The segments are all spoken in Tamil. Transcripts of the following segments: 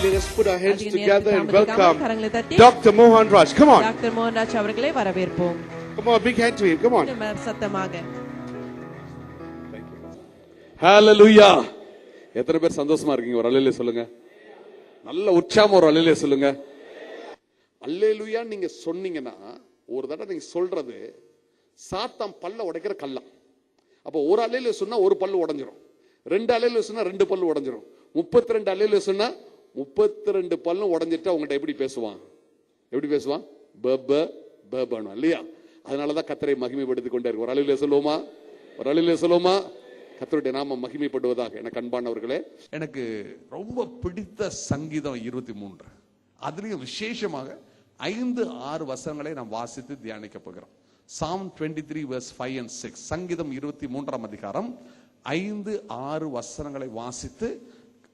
Let us put our hands together and welcome Dr. Mohan Raj. Come on. Dr. Mohan Raj அவர்களை வரவேற்போம். Come on, big hand to him. Come on. சத்தமாக. Hallelujah. எத்தனை பேர் சந்தோஷமா இருக்கீங்க? ஒரு அல்லேலூயா சொல்லுங்க. நல்ல உற்சாகமா ஒரு அல்லேலூயா சொல்லுங்க. அல்லேலூயா நீங்க சொன்னீங்கன்னா ஒரு தடவை நீங்க சொல்றது சாத்தான் பல்ல உடைக்கிற கல்லம். அப்போ ஒரு அல்லேலூயா சொன்னா ஒரு பல்லு உடைஞ்சிரும், ரெண்டு அல்லேலூயா சொன்னா ரெண்டு பல்லு உடைஞ்சிரும், 32 அல்லேலூயா சொன்னா 32 பல்லும் உடைஞ்சிட்டு அவங்ககிட்ட எப்படி பேசுவான்? எப்படி பேசுவான்? பபன்னு இல்லையா? அதனாலதான் கர்த்தரை மகிமைப்படுத்திக் கொண்டே இருக்கு. ஒரு அல்லேலூயா சொல்லுவோமா? ஒரு அல்லேலூயா சொல்லுவோமா? கர்த்தருடைய நாமம் மகிமைப்படுவதாக. எனக்கு அன்பானவர்களே, எனக்கு ரொம்ப பிடித்த சங்கீதம் 23. அதுலயும் விசேஷமாக 5-6 வசனங்களை நாம் வாசித்து தியானிக்க போகிறோம். Psalm 23 verse 5 and 6. சங்கீதம் 23ஆம் அதிகாரம் 5-6 வசனங்களை வாசித்து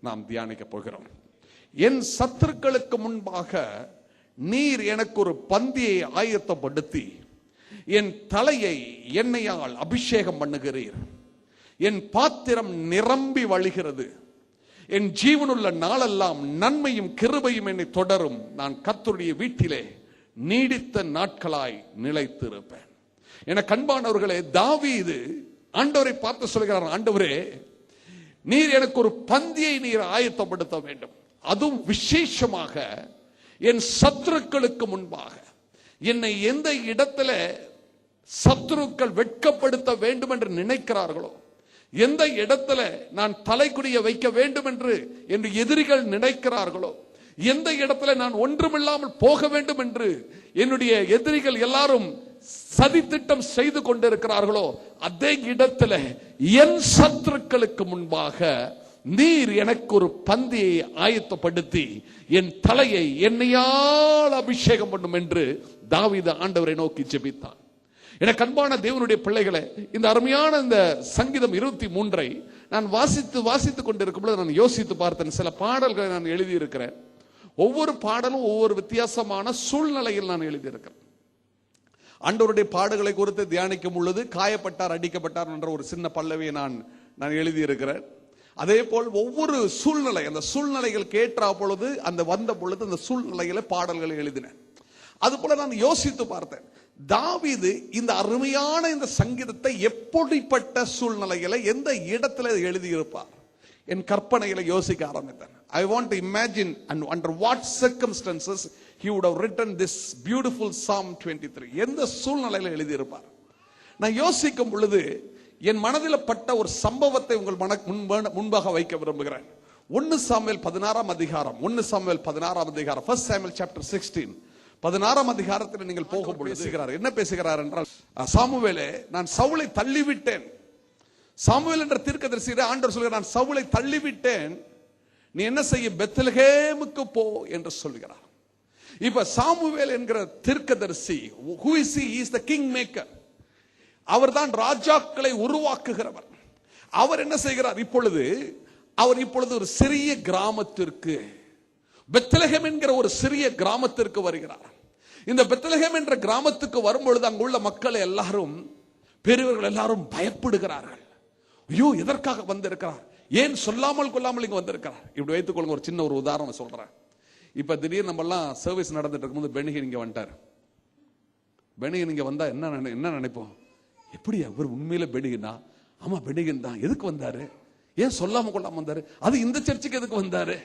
நாம் தியானிக்க போகிறோம். என் சத்துருக்களுக்கு முன்பாக நீர் எனக்கு ஒரு பந்தியை ஆயத்தப்படுத்தி என் தலையை எண்ணெயால் அபிஷேகம் பண்ணுகிறீர். என் பாத்திரம் நிரம்பி வழிகிறது. என் ஜீவனுள்ள நாளெல்லாம் நன்மையும் கிருபையும் என்னை தொடரும். நான் கர்த்தருடைய வீட்டிலே நீடித்த நாட்களாய் நிலைத்திருப்பேன். என கண்பானவர்களே, தாவீது ஆண்டவரை பார்த்து சொல்கிறார், ஆண்டவரே நீர் எனக்கு ஒரு பந்தியை நீர் ஆயத்தப்படுத்த வேண்டும், அதுவும் விசேஷமாக என் சத்துருக்களுக்கு முன்பாக. என்னை எந்த இடத்துல சத்துருக்கள் வெட்கப்படுத்த வேண்டும் என்று நினைக்கிறார்களோ, எந்த இடத்துல நான் தலைக்குடிய வைக்க வேண்டும் என்று எதிரிகள் நினைக்கிறார்களோ, எந்த இடத்துல நான் ஒன்றுமில்லாமல் போக வேண்டும் என்று என்னுடைய எதிரிகள் எல்லாரும் சதித்திட்டம் செய்து கொண்டிருக்கிறார்களோ, அதே இடத்துல என் சத்துருக்களுக்கு முன்பாக நீர் எனக்கு ஒரு பந்தியை ஆயத்தப்படுத்தி என் தலையை எண்ணெயால் அபிஷேகம் பண்ணும் என்று தாவீது ஆண்டவரை நோக்கி ஜெபித்தான். எனக்கு அன்பான தேவனுடைய பிள்ளைகளை, இந்த அருமையான இந்த சங்கீதம் 23 நான் வாசித்துக் கொண்டிருக்கும் பொழுது நான் யோசித்து பார்த்தேன். சில பாடல்களை நான் எழுதியிருக்கிறேன். ஒவ்வொரு பாடலும் ஒவ்வொரு வித்தியாசமான சூழ்நிலையில் நான் எழுதியிருக்கிறேன். ஆண்டவருடைய பாடுகளை குறித்து தியானிக்கும் பொழுது காயப்பட்டார், அடிக்கப்பட்டார் என்ற ஒரு சின்ன பல்லவியை நான் எழுதியிருக்கிறேன். அதே போல் ஒவ்வொரு சூழ்நிலை, அந்த சூழ்நிலைகள் கேட்ட பொழுது அந்த வந்த பொழுது அந்த சூழ்நிலையில பாடல்களை எழுதினேன். அது போல நான் யோசித்து பார்த்தேன், தாவீது இந்த அருமையான இந்த சங்கீதத்தை எப்படிப்பட்ட சூழ்நிலையில எந்த இடத்துல எழுதியிருப்பார்? என் கற்பனையில யோசிக்க ஆரம்பித்தேன். I want to imagine and under what circumstances he would have written this beautiful Psalm 23. எந்த சூழ்நிலையில எழுதியிருப்பார்? நான் யோசிக்கும் பொழுது என் மனதில் பட்ட ஒரு சம்பவத்தை உங்கள் முன்பாக வைக்க விரும்புகிறேன். 1 சாமுவேல் 16ஆம் அதிகாரம், 1 சாமுவேல் 16ஆம் அதிகாரம், 1 Samuel chapter 16, 16ஆம் அதிகாரத்தில் நீங்கள் போகும் பொழுது என்ன பேசுகிறார் என்றால், சாமுவேலே நான் சவுலை தள்ளிவிட்டேன். சாமுவேல் என்ற தீர்க்கதரிசியிலே ஆண்டவர் சொல்கிறார், நான் சவுலை தள்ளிவிட்டேன், நீ என்ன செய்ய? பெத்லகேமுக்கு போ என்று சொல்கிறார். இப்ப சாமுவேல் என்கிற தீர்க்கதரிசி, who is he? He is the king maker. அவர்தான் ராஜாக்களை உருவாக்குகிறவர். அவர் என்ன செய்கிறார்? அவர் இப்பொழுது ஒரு சிறிய கிராமத்திற்கு, பெத்லகேம் என்கிற ஒரு சிறிய கிராமத்திற்கு வருகிறார். இந்த பெத்லகேம் என்ற கிராமத்துக்கு வரும்பொழுது அங்குள்ள மக்கள் எல்லாரும், பெரியவர்கள் எல்லாரும் பயப்படுகிறார்கள். ஐயோ, எதற்காக வந்திருக்கிறார்? ஏன் சொல்லாமல் கொள்ளாமல் இங்க வந்திருக்கிறார்? இப்படி வைத்துக் கொள்ளுங்க. ஒரு சின்ன ஒரு உதாரணம் சொல்றேன். இப்ப திடீர்னு நம்ம எல்லாம் சர்வீஸ் நடந்துட்டு இருக்கும்போது பெனிகன் இங்க வந்துட்டார். பெனிகன் இங்க வந்தா என்ன நினைப்போம்? எப்படி அவர் உண்மையில பெனிகனா? ஆமா பெனிகன் தான். எதுக்கு வந்தாரு? ஏன் சொல்லாம கொள்ளாம வந்தாரு? அது இந்த சர்ச்சுக்கு எதுக்கு வந்தாரு?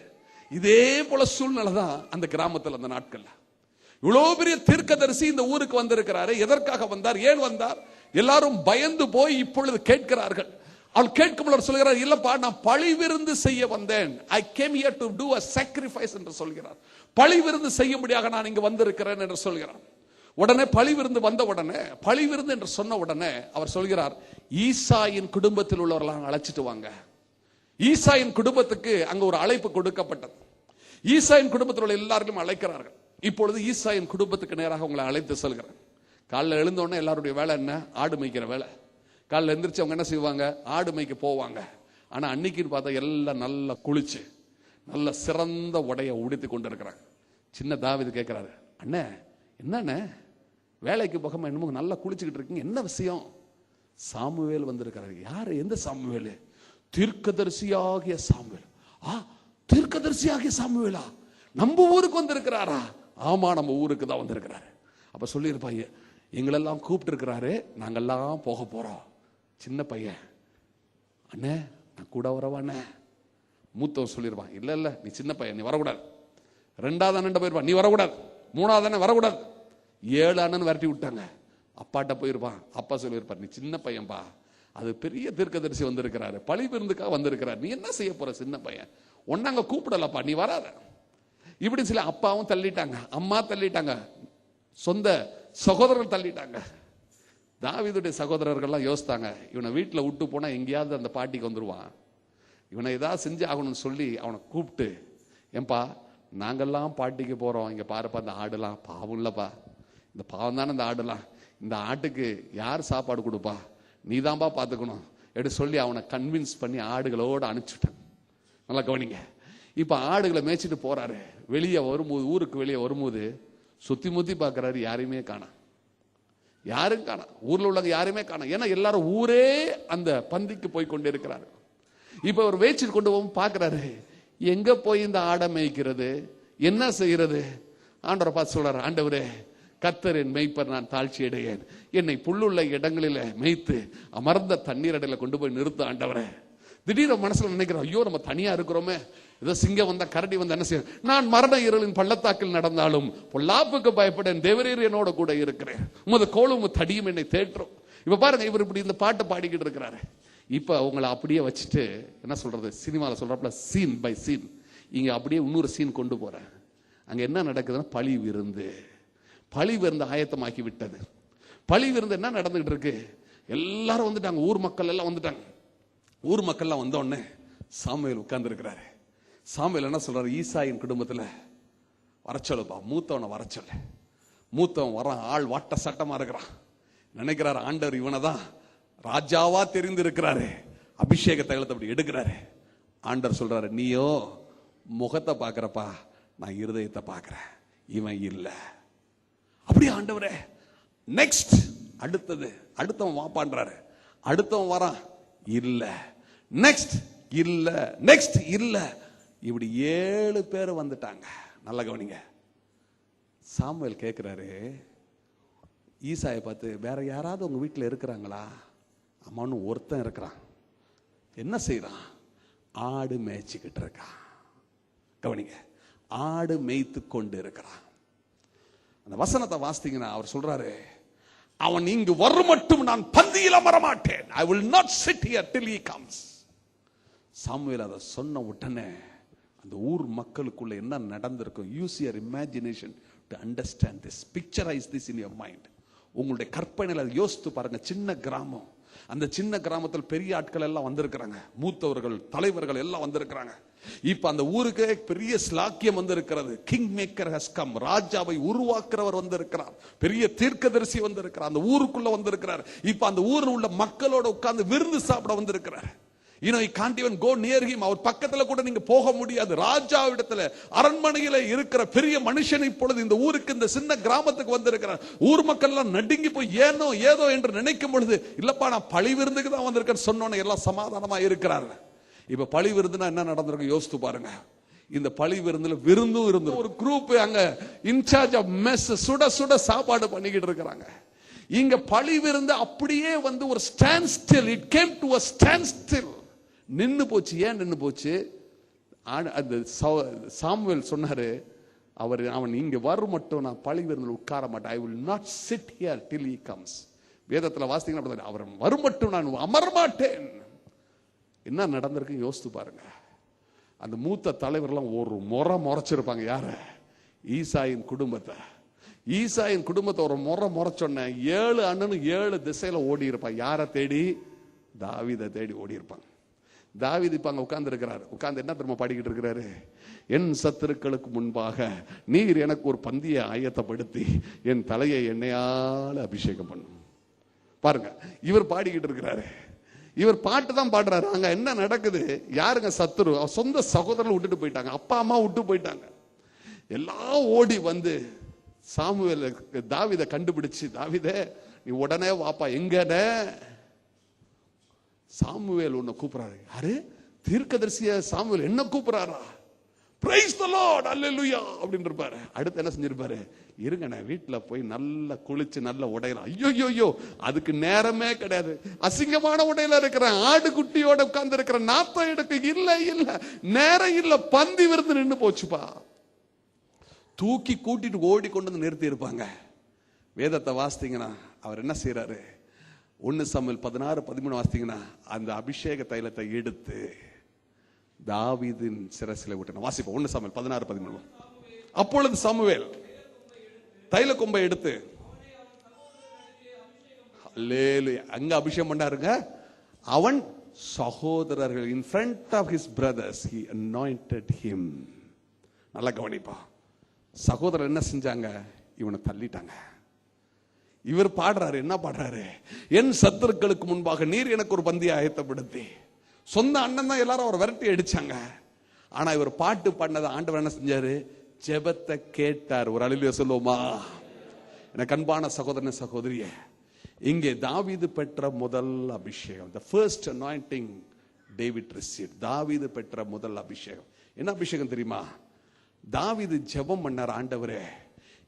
இதே போல சூழ்நிலை தான் அந்த கிராமத்தில் அந்த நாட்கள்ல. இவ்வளவு பெரிய தீர்க்கதரிசி இந்த ஊருக்கு வந்திருக்கிறாரு. எதற்காக வந்தார்? ஏன் வந்தார்? எல்லாரும் பயந்து போய் இப்பொழுது கேட்கிறார்கள். அவள் கேட்கும் சொல்கிறார், இல்லப்பா நான் பழி விருந்து செய்ய வந்தேன். I came here to do a sacrifice என்று சொல்கிறார். பழி விருந்து செய்யும்படியாக நான் இங்கு வந்திருக்கிறேன் என்று சொல்கிறார். உடனே பழி விருந்து வந்த உடனே, பழி விருந்து என்று சொன்ன உடனே அவர் சொல்கிறார், ஈசாயின் குடும்பத்தில் உள்ளவர்கள் அழைச்சிட்டு வாங்க. ஈசாயின் குடும்பத்துக்கு அங்க ஒரு அழைப்பு கொடுக்கப்பட்டது. ஈசாயின் குடும்பத்தில் உள்ள எல்லாரையும் அழைக்கிறார்கள். இப்பொழுது ஈசாயின் குடும்பத்துக்கு நேராக உங்களை அழைத்து செல்கிறேன். காலைல எழுந்த உடனே எல்லாருடைய வேலை என்ன? ஆடு மேய்க்கிற வேலை. காலைல எந்திரிச்சு அவங்க என்ன செய்வாங்க? ஆடு மேய்க்க போவாங்க. ஆனா அன்னைக்குன்னு பார்த்தா எல்லாம் நல்லா குளிச்சு நல்ல சிறந்த உடைய உடுத்தி கொண்டு இருக்கிறாங்க. சின்ன தாவீது கேட்கிறாரு, அண்ணே என்னண்ணே வேலைக்கு போகாம என்னமோ நல்லா குளிச்சுக்கிட்டு இருக்கீங்க, என்ன விஷயம்? சாமுவேல் வந்திருக்கிறாரு. யாரு? எந்த சாமுவேல்? தீர்க்கதரிசியாகிய சாமுவேல். தீர்க்கதரிசி தீர்க்கதரிசியாகிய சாமுவேலா நம்ம ஊருக்கு வந்திருக்கிறாரா? ஆமா, நம்ம ஊருக்கு தான் வந்திருக்கிறாரு. அப்ப சொல்லியிருப்பாங்க, எங்களெல்லாம் கூப்பிட்டு இருக்கிறாரு, நாங்கெல்லாம் போக போறோம். சின்ன பையன், அண்ணே நான் கூட வரவாண்ணே. மூத்தவன் சொல்லிருப்பான், இல்ல இல்ல நீ சின்ன பையன், நீ வரக்கூடாது. ரெண்டாவது அண்ணன் போயிருப்பான், நீ வரக்கூடாது. மூணாவது அண்ணன் வரக்கூடாது. 7 அண்ணன் விரட்டி விட்டாங்க. அப்பாட்ட போயிருப்பான், அப்பா சொல்லியிருப்பார், நீ சின்ன பையன்பா, அது பெரிய தீர்க்கதரிசி வந்திருக்கிறாரு, பழி விருந்துக்காக வந்திருக்கிறார், நீ என்ன செய்ய போற சின்ன பையன், ஒன்னாங்க கூப்பிடலப்பா, நீ வராத. இப்படி சில அப்பாவும் தள்ளிட்டாங்க, அம்மா தள்ளிட்டாங்க, சொந்த சகோதரர்கள் தள்ளிட்டாங்க. தாவீதுடைய சகோதரர்கள்லாம் யோசித்தாங்க, இவனை வீட்டில் விட்டு போனா எங்கேயாவது அந்த பாட்டிக்கு வந்துருவான், இவனை ஏதாவது செஞ்சு ஆகணும்னு சொல்லி அவனை கூப்பிட்டு, ஏன்பா நாங்கெல்லாம் பாட்டிக்கு போறோம், இங்க பாருப்பா இந்த ஆடுலாம் பாவம் இல்லப்பா, இந்த பாவம் தானே இந்த ஆடுலாம், இந்த ஆட்டுக்கு யார் சாப்பாடு கொடுப்பா, நீதான்பா பார்த்துக்கணும் எடுத்து சொல்லி அவனை கன்வின்ஸ் பண்ணி ஆடுகளோடு அனுப்பிச்சுட்டான். நல்லா கவனிங்க. இப்ப ஆடுகளை மேய்ச்சிட்டு போறாரு, வெளியே வரும்போது, ஊருக்கு வெளியே வரும்போது சுத்தி முத்தி பார்க்கிறாரு, யாரையுமே காணோம், யாரும் காணோம், ஊர்ல உள்ளவங்க யாருமே காணோம். ஏன்னா எல்லாரும் ஊரே அந்த பந்திக்கு போய் கொண்டு இருக்கிறாரு. இப்ப அவர் மேய்ச்சிட்டு கொண்டு போகும் பார்க்கிறாரு, எங்க போய் இந்த ஆடை மேய்க்கிறது, என்ன செய்யறது? ஆண்டவரை பார்த்து சொல்றாரு, ஆண்டவரே கர்த்தர் என் மேய்ப்பர், நான் தாழ்ச்சி அடையேன், என்னை புல்லுள்ள இடங்களில மேய்த்து அமர்ந்த தண்ணீர் அடையில கொண்டு போய் நிறுத்த ஆண்டவரே. திடீர்னு மனசுல நினைக்கிறோம், ஐயோ நம்ம தனியா இருக்கிறோமே, ஏதோ சிங்கம் வந்தா கரடி வந்தா என்ன செய்ய, நான் மரண இருளின் பள்ளத்தாக்கில் நடந்தாலும் பொல்லாப்புக்கு பயப்படேன், தேவரீர் என்னோட கூட இருக்கிறேன், உமது கோலும் தடியும் என்னை தேற்றும். இப்ப பாருங்க, இவர் இப்படி இந்த பாட்டை பாடிக்கிட்டு இருக்கிறாரு. இப்ப உங்களை அப்படியே வச்சுட்டு என்ன சொல்றது, சினிமாவில் சொல்றப்பல சீன் பை சீன், இங்க அப்படியே இன்னொரு சீன் கொண்டு போறேன். அங்க என்ன நடக்குதுன்னா, பழி விருந்து. பழி விருந்து ஆயத்தமாக்கி விட்டது. பழி விருந்து என்ன நடந்துகிட்டு இருக்கு, எல்லாரும் வந்துட்டாங்க, ஊர் மக்கள் எல்லாம் வந்துட்டாங்க. ஊர் மக்கள் எல்லாம் வந்த உடனே சாமுவேல் உட்கார்ந்து இருக்கிறாரு. சாமுவேல் என்ன சொல்றாரு, ஈசாயின் குடும்பத்துல வரச்சொல்லுப்பா, மூத்தவனை வரச்சொல்லு. மூத்தவன் வரான், ஆள் வாட்ட சட்டமா இருக்கிறான், நினைக்கிறாரு ஆண்டவர் இவனை தான் ராஜாவா தெரிந்து இருக்கிறாரு, அபிஷேக தைலத்தை அப்படி எடுக்கிறாரு. ஆண்டவர் சொல்றாரு, நீயோ முகத்தை பாக்குறப்பா, நான் இருதயத்தை பாக்குறேன், இவன் இல்ல. அப்படியே ஆண்டவரே நெக்ஸ்ட், அடுத்தது, அடுத்தவன் வாப்பான்றாரு, அடுத்தவன் வரான், இல்ல, நெக்ஸ்ட் இல்ல, நெக்ஸ்ட் இல்ல, இப்படி 7 பேர் வந்துட்டாங்க. நல்ல கவனிங்க. சாமுவேல் கேட்கிறாரு ஈசாயை பார்த்து, வேற யாராவது உங்க வீட்டில் இருக்கிறாங்களா? அம்மானு ஒருத்தன் இருக்கிறான். என்ன செய்யறான்? ஆடு மேய்ச்சிக்கிட்டு இருக்கான். கவனிங்க, ஆடு மேய்த்து கொண்டு இருக்கிறான். அந்த வசனத்தை வாசித்தீங்கன்னா அவர் சொல்றாரு, அவன் இங்கு வரும் மட்டும் நான் பந்தியில் அமர மாட்டேன். I will not sit here till he comes. Samuel அதை சொன்ன உடனே அந்த ஊர் மக்களுக்குள்ள என்ன நடந்திருக்கும், use your imagination to understand this, picturize this in your mind. உங்களுடைய கற்பனையில யோசித்து பாருங்க. சின்ன கிராமம், அந்த சின்ன கிராமத்தில் பெரிய ஆட்கள் எல்லாம் வந்திருக்கிறாங்க, மூத்தவர்கள் தலைவர்கள் எல்லாம் வந்திருக்கிறாங்க. இப்ப அந்த ஊருக்கு பெரிய ஸ்லாக்கியம் வந்திருக்கிறது. கிங் மேக்கர் ஹஸ் கம், ராஜாவை உருவாக்குறவர் வந்திருக்கிறார், பெரிய தீர்க்கதரிசி வந்திருக்கிறார், அந்த ஊருக்குள்ள வந்திருக்கிறார். இப்ப அந்த ஊரில் உள்ள மக்களோட உட்கார்ந்து விருந்து சாப்பிட வந்திருக்கிறார். You know, you can't even go near him. அவர் பக்கத்துல கூட நீங்க போக முடியாது. ராஜாவிடத்துல அரண்மனையில இருக்கிற பெரிய மனுஷன் இப்பொழுது இந்த ஊருக்கு, இந்த சின்ன கிராமத்துக்கு வந்திருக்கிறார். ஊர் மக்கள் எல்லாம் நடுங்கி போய் ஏனோ ஏதோ என்று நினைக்கும் பொழுது, இல்லப்பா நான் பழி விருந்துக்கு தான் வந்திருக்கேன்னு சொன்னோன்னே எல்லாம் சமாதானமா இருக்கிறார்கள். இப்ப பழி விருந்துனா என்ன நடந்திருக்கு யோசித்து பாருங்க. இந்த பழி விருந்துல விருந்தும் இருந்து ஒரு குரூப் அங்க இன்சார்ஜ் ஆஃப் மெஸ் சுட சுட சாப்பாடு பண்ணிக்கிட்டு இருக்கிறாங்க. இங்க பழி விருந்து அப்படியே வந்து ஒரு stand still, it came to a stand still, நின்னு போச்சு. ஏன் நின்னு போச்சு? அந்த சாமுவேல் சொன்னாரு, அவன் இங்க வரும் மட்டும் நான் பழி விருந்தில் உட்கார மாட்டேன். I will not sit here till he comes. வேதத்துல வாசித்தீங்கன்னா அவர் வரும் மட்டும் நான் அமர மாட்டேன். என்ன நடந்திருக்கு யோசித்து பாருங்க. அந்த மூத்த தலைவர்லாம் ஒரு முறைச்சிருப்பாங்க. யார? ஈசாயின் குடும்பத்தை. ஈசாயின் குடும்பத்தை ஒரு முறைச்சொன்ன 7 அண்ணனும் 7 திசையில ஓடி இருப்பாங்க. யாரை தேடி? தாவீதை தேடி ஓடி இருப்பாங்க. தாவீது இப்ப அங்க உட்கார்ந்து இருக்கிறாரு. உட்கார்ந்து என்ன திரும்ப பாடிக்கிட்டு இருக்கிறாரு? என் சத்துருக்களுக்கு முன்பாக நீர் எனக்கு ஒரு பந்தியை ஆயத்தப்படுத்தி என் தலையை எண்ணெயால அபிஷேகம் பண்ணும். பாருங்க, இவர் பாடிக்கிட்டு இருக்கிறாரு. இவர் பாட்டு தான் பாடுறாரு. அங்க என்ன நடக்குது? யாருங்க சத்துரு? சொந்த சகோதரர்கள் விட்டுட்டு போயிட்டாங்க, அப்பா அம்மா விட்டு போயிட்டாங்க. எல்லாம் ஓடி வந்து சாமுவேல் தாவீதை கண்டுபிடிச்சு, தாவீதே நீ உடனே வாப்பா. எங்கட சாமுவேல் உன்னை கூப்பிடுறாரு. யாரு? தீர்க்கதரிசிய சாமுவேல் என்ன கூப்பிடுறாரா? பிரைஸ் தி லார்ட் அல்லேலூயா அப்படின்னு இருப்பாரு. அடுத்து என்ன செஞ்சிருப்பாரு, இருங்க நான் வீட்டுல போய் நல்லா குளிச்சு நல்ல உடையலாம். ஐயோ அதுக்கு நேரமே கிடையாது. அசிங்கமான உடையில இருக்கிறேன், ஆடு குட்டியோட உட்கார்ந்து இருக்கிற, நாத்தம் எடுக்க இல்ல நேரம் இல்ல, பந்தி விருந்து நின்று போச்சுப்பா. தூக்கி கூட்டிட்டு ஓடி கொண்டு வந்து நிறுத்தி இருப்பாங்க. வேதத்தை வாசித்தீங்கன்னா அவர் என்ன செய்யறாரு, 1 சாமுவேல் 16-13 வாசித்தீங்கன்னா அந்த அபிஷேக தைலத்தை எடுத்து தாவீதின் சிரசில விட்டு வாசிப்போம். 1 சாமுவேல் 16-13. அப்பொழுது சாமுவேல் தைல கொம்பை எடுத்து அங்க அபிஷேகம் பண்ணாருங்க. அவன் சகோதரர்கள் in front of his brothers he anointed him. நல்லா கவனிப்பா, சகோதரர் என்ன செஞ்சாங்க, இவனை தள்ளிட்டாங்க. இவர் பாடுறாரு, என்ன பாடுறாரு, என் சத்துருக்களுக்கு முன்பாக நீர் எனக்கு ஒரு பந்தியை ஆயத்தப்படுத்தி. சொந்த அண்ணன் தான் எல்லாரும் அவர் விரட்டி அடிச்சாங்க. ஆனா இவர் பாட்டு பாடினதை ஆண்டவர் என்ன செஞ்சாரு, ஜெபத்தை கேட்டார். ஒரு அல்லேலூயா சொல்லுவோமா? எனக்கு அன்பான சகோதரன் சகோதரிய, இங்கே தாவீது பெற்ற முதல் அபிஷேகம், the first anointing David received. தாவீது பெற்ற முதல் அபிஷேகம் என்ன அபிஷேகம் தெரியுமா? தாவீது ஜெபம் பண்ணார், ஆண்டவரே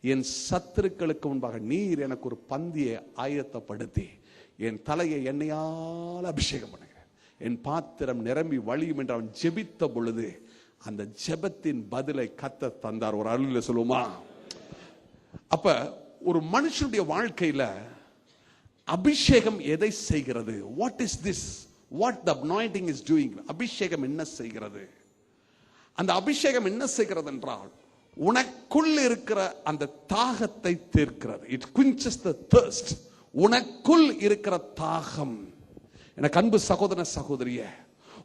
என் சத்துருக்களுக்கு முன்பாக நீர் எனக்கு ஒரு பந்தியை ஆயத்தப்படுத்தி என் தலையை எண்ணெயால் அபிஷேகம் பண்ணுகிறேன், என் பாத்திரம் நிரம்பி வழியும் என்று அவன் ஜெபித்த பொழுது அந்த ஜெபத்தின் பதிலை கர்த்தர் தந்தார். ஒரு அல்லேலூயா சொல்லுவோமா? அப்ப ஒரு மனுஷனுடைய வாழ்க்கையில அபிஷேகம் எதை செய்கிறது? What is this? What the anointing is doing? அபிஷேகம் என்ன செய்கிறது? அந்த அபிஷேகம் என்ன செய்கிறது என்றால் உனக்குள் இருக்கிற அந்த தாகத்தை தீர்க்கிறது. It quenches the thirst. உனக்குள் இருக்கிற தாகம். எனக்கு அன்பு சகோதர சகோதரியே,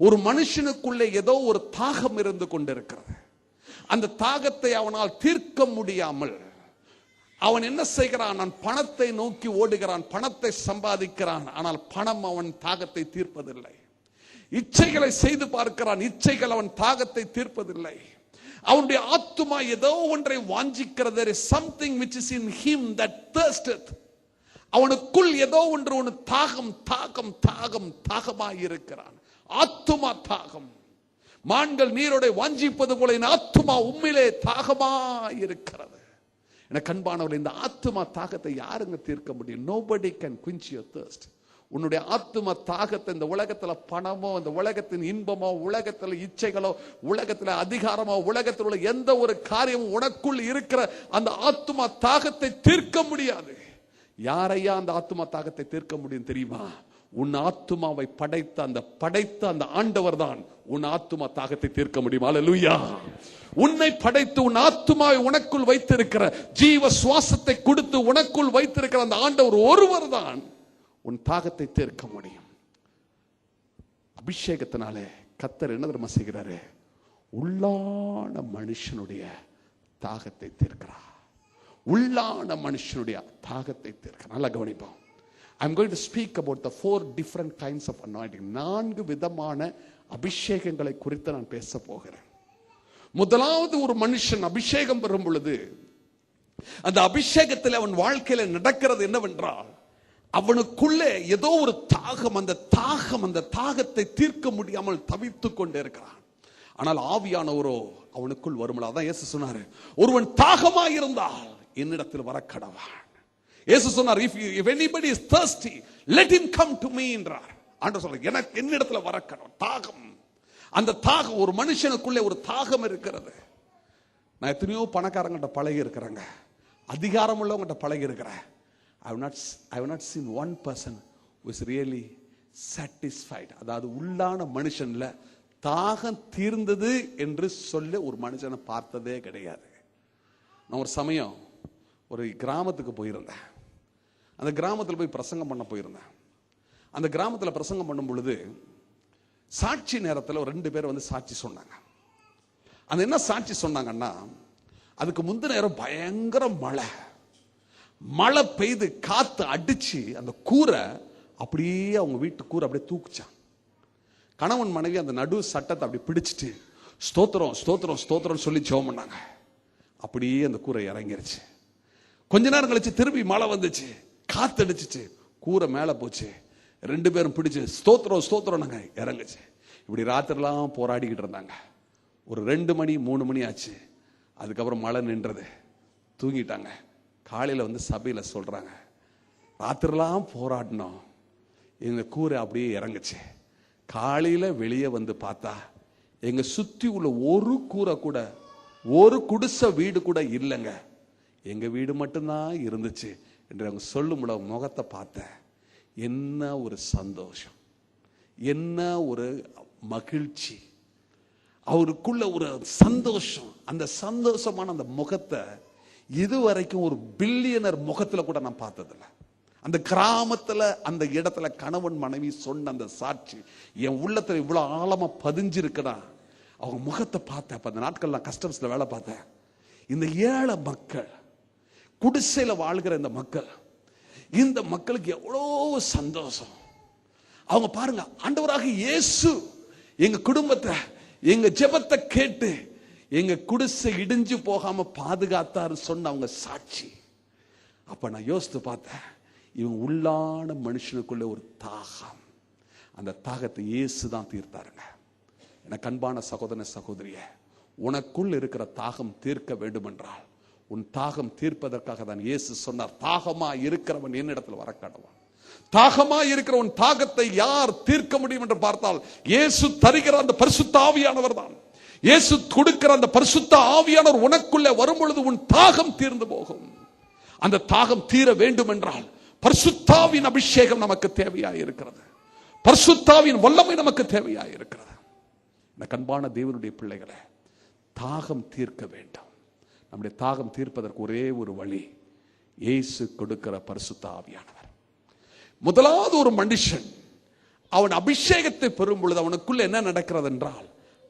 ஒரு மனுஷனுக்குள்ளே ஏதோ ஒரு தாகம் இருந்து கொண்டிருக்கிறது. அந்த தாகத்தை அவனால் தீர்க்க முடியாமல் அவன் என்ன செய்கிறான், நான் பணத்தை நோக்கி ஓடுகிறான், பணத்தை சம்பாதிக்கிறான், ஆனால் பணம் அவன் தாகத்தை தீர்ப்பதில்லை. இச்சைகளை செய்து பார்க்கிறான், இச்சைகள் அவன் தாகத்தை தீர்ப்பதில்லை. அவனுடைய ஆத்துமா ஏதோ ஒன்றை வாஞ்சிக்கிறது. there is something which is in him that thirsteth. அவனுக்குள் ஏதோ ஒன்று தாகம் தாகம் தாகம் தாகமாய் இருக்கிறான். ஆத்துமா தாகம். மான்கள் நீரோட வாஞ்சிப்பது போல என் ஆத்துமா உம்மிலே தாகமாய் இருக்கிறது. எனக்கு அன்பானவர்களே, இந்த ஆத்துமா தாகத்தை யாருங்க தீர்க்க முடியும்? nobody can quench your thirst. உன்னுடைய ஆத்தும தாகத்தை இந்த உலகத்துல பணமோ, இந்த உலகத்தின் இன்பமோ, உலகத்துல இச்சைகளோ, உலகத்துல அதிகாரமோ, உலகத்தில் உள்ள எந்த ஒரு காரியமும் உனக்குள் இருக்கிற அந்த ஆத்தும தாகத்தை தீர்க்க முடியாது. யாரையா அந்த ஆத்தும தாகத்தை தீர்க்க முடியும் தெரியுமா? உன் ஆத்துமாவை படைத்த அந்த ஆண்டவர் தான் உன் ஆத்தும தாகத்தை தீர்க்க முடியும். அல்லேலூயா! உன்னை படைத்து உன் ஆத்துமாவை உனக்குள் வைத்திருக்கிற, ஜீவ சுவாசத்தை கொடுத்து உனக்குள் வைத்திருக்கிற அந்த ஆண்டவர் ஒருவர் தான் உன் தாகத்தை தீர்க்க முடியும். அபிஷேகத்தினாலே கர்த்தர் என்ன தெரியுமா செய்கிறாரு? உள்ளான மனுஷனுடைய தாகத்தை தீர்க்கிறார். உள்ளான மனுஷனுடைய தாகத்தை தீர்க்கிறார். நல்லா கவனிப்போம். I'm going to speak about the 4 different kinds of anointing. 4 விதமான அபிஷேகங்களை குறித்து நான் பேச போகிறேன். முதலாவது, ஒரு மனுஷன் அபிஷேகம் பெறும் பொழுது அந்த அபிஷேகத்தில் அவன் வாழ்க்கையில நடக்கிறது என்னவென்றால், அவனுக்குள்ளே ஏதோ ஒரு தாகம், அந்த தாகத்தை தீர்க்க முடியாமல் தவித்துக் கொண்டே இருக்கிறான். ஆனால் ஆவியானவரோ அவனுக்குள் வரும்ல. அதான் இயேசு சொன்னாரு, ஒருவன் தாகமாய் இருந்தால் என்னிடத்தில் வர கடவான். இயேசு சொன்னார், if anybody is thirsty let him come to me என்றார். ஆண்டவர் சொல்றார், எனக்கு என்னிடத்தில் வர கடவான். தாகம், அந்த தாகம், ஒரு மனுஷனுக்குள்ளே ஒரு தாகம் இருக்கிறது. நான் எத்தனையோ பணக்காரங்கிட்ட பழகி இருக்கிறேங்க, அதிகாரம் உள்ளவங்கிட்ட பழகி இருக்கிறேன். I have not seen one person who is really satisfied. அதாவது உள்ளான மனுஷன்ல தாகம் தீர்ந்தது என்று சொல்ல ஒரு மனுஷனை பார்த்ததே கிடையாது. நான் ஒரு சமயம் ஒரு கிராமத்துக்கு போயிருந்தேன். அந்த கிராமத்தில் போய் பிரசங்கம் பண்ண போயிருந்தேன். அந்த கிராமத்தில் பிரசங்கம் பண்ணும் பொழுது சாட்சி நேரத்தில் ஒரு 2 பேர் வந்து சாட்சி சொன்னாங்க. அந்த என்ன சாட்சி சொன்னாங்கன்னா, அதுக்கு முந்தின நேரம் பயங்கர மழை பெய்து காத்து அடிச்சு அந்த கூரை அப்படியே, அவங்க வீட்டு கூரை அப்படியே தூக்குச்சான். கணவன் மனைவி அந்த நடு சட்டத்தை அப்படி பிடிச்சிட்டு ஸ்தோத்திரம் ஸ்தோத்திரம் ஸ்தோத்திரம் சொல்லி ஜெபம் பண்ணாங்க. அப்படியே அந்த கூரை இறங்கிருச்சு. கொஞ்ச நேரம் கழிச்சு திருப்பி மழை வந்துச்சு, காத்து அடிச்சிச்சு, கூரை மேல போச்சு. 2 பேரும் பிடிச்சு ஸ்தோத்திரம் ஸ்தோத்திரம் நாங்க இறங்குச்சு. இப்படி ராத்திரிலாம் போராடிக்கிட்டு இருந்தாங்க. ஒரு 2 மணி 3 மணி ஆச்சு. அதுக்கப்புறம் மழை நின்றது, தூங்கிட்டாங்க. காலையில் வந்து சபையில் சொல்றாங்க, ராத்திரிலாம் போராடினோம், எங்க கூரை அப்படியே இறங்குச்சு. காலையில வெளியே வந்து பார்த்தா எங்க சுத்தி உள்ள ஒரு கூரை கூட, ஒரு குடிசை வீடு கூட இல்லைங்க, எங்க வீடு மட்டும்தான் இருந்துச்சு என்று அவங்க சொல்லும் முகத்தை பார்த்தேன். என்ன ஒரு சந்தோஷம், என்ன ஒரு மகிழ்ச்சி, அவருக்குள்ள ஒரு சந்தோஷம். அந்த சந்தோஷமான அந்த முகத்தை இதுவரைக்கும் ஒரு பில்லியனர் முகத்துல கூட நான் பார்த்ததில்லை. அந்த கிராமத்துல அந்த இடத்துல கணவன் மனைவி சொன்ன அந்த சாட்சி என் உள்ளத்துல இவ்வளவு ஆழமா பதிஞ்சிருக்குன்னா அவங்க முகத்தை பார்த்தேன். அப்ப அந்த நாட்கள் நான் கஸ்டம்ஸ்ல வேலை பார்த்தேன். இந்த ஏழை மக்கள், குடிசையில வாழ்கிற இந்த மக்கள், இந்த மக்களுக்கு எவ்வளோ சந்தோஷம். அவங்க பாருங்க, ஆண்டவராக இயேசு எங்க குடும்பத்தை, எங்க ஜெபத்தை கேட்டு எங்க குடிசை இடிஞ்சு போகாம பாதுகாத்தாரு சொன்ன அவங்க சாட்சி. அப்ப நான் யோசித்து பார்த்தேன், இவங்க உள்ளான மனுஷனுக்குள்ள ஒரு தாகம், அந்த தாகத்தை இயேசு தான் தீர்த்தாருங்க. எனக்கு அன்பான சகோதர சகோதரியே, உனக்குள் இருக்கிற தாகம் தீர்க்க வேண்டும் என்றால் உன் தாகம் தீர்ப்பதற்காக தான் இயேசு சொன்னார், தாகமா இருக்கிறவன் என்னிடத்தில் வர கடவான். தாகமா இருக்கிற உன் தாகத்தை யார் தீர்க்க முடியும் என்று பார்த்தால் இயேசு தருகிற அந்த பரிசுத்த ஆவியானவர் தான். இயேசு கொடுக்கிற அந்த பரிசுத்த ஆவியானவர் உனக்குள்ளே வரும் பொழுது உன் தாகம் தீர்ந்து போகும். அந்த தாகம் தீர வேண்டும் என்றால் பரிசுத்தாவின் அபிஷேகம் நமக்கு தேவையாய் இருக்கிறது. பரிசுத்தாவின் வல்லமை நமக்கு தேவையாய் இருக்கிறது. இந்த அன்பான தேவனுடைய பிள்ளைகளை, தாகம் தீர்க்க வேண்டும். நம்முடைய தாகம் தீர்ப்பதற்கு ஒரே ஒரு வழி, இயேசு கொடுக்கிற பரிசுத்த ஆவியானவர். முதலாவது ஒரு மனுஷன் அவன் அபிஷேகத்தை பெறும் பொழுது அவனுக்குள்ள என்ன நடக்கிறது என்றால்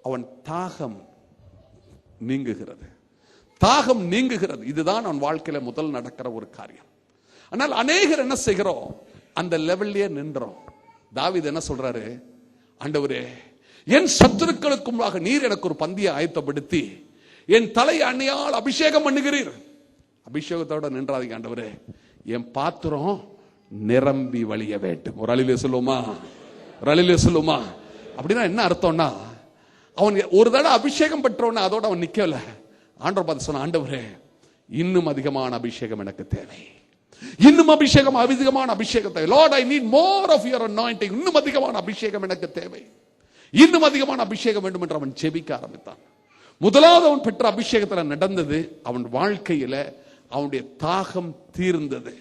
அவன் தாகம் நீங்குகிறது. தாகம் நீங்குகிறது. இதுதான் அவன் வாழ்க்கையில முதல் நடக்கிற ஒரு காரியம். ஆனால் அநேகர் என்ன செய்கிறோம், அந்த லெவல்லே நின்றோம். தாவீது என்ன சொல்றாரு, ஆண்டவரே என் சத்துருக்களுக்கு முன்பாக நீர் எனக்கு ஒரு பந்தியை ஆயத்தப்படுத்தி என் தலை அணியால் அபிஷேகம் பண்ணுகிறீர். அபிஷேகத்தோட நின்றாதீங்க, ஆண்டவரே என் பாத்திரம் நிரம்பி வழிய வேண்டும். ஒரு அழிலே சொல்லுமா, ஒரு அழிலே சொல்லுமா. அப்படின்னா என்ன அர்த்தம்னா, அவன் ஒரு தடவை அபிஷேகம் பெற்றவன அதோட அவன் நிக்கல. ஆண்டவர் பார்த்து சொன்ன, ஆண்டவரே இன்னும் அதிகமான அபிஷேகம் எனக்கு தேவை, இன்னும் அபிஷேகம், அதிகமான அபிஷேகத்தை. Lord I need more of your anointing. இன்னும் அதிகமான அபிஷேகம் எனக்கு தேவை, இன்னும் அதிகமான அபிஷேகம் வேண்டும் என்று அவன் ஜெபிக்க ஆரம்பித்தான். முதலாவது அவன் பெற்ற அபிஷேகத்தில் நடந்தது, அவன் வாழ்க்கையில அவனுடைய தாகம் தீர்ந்தது.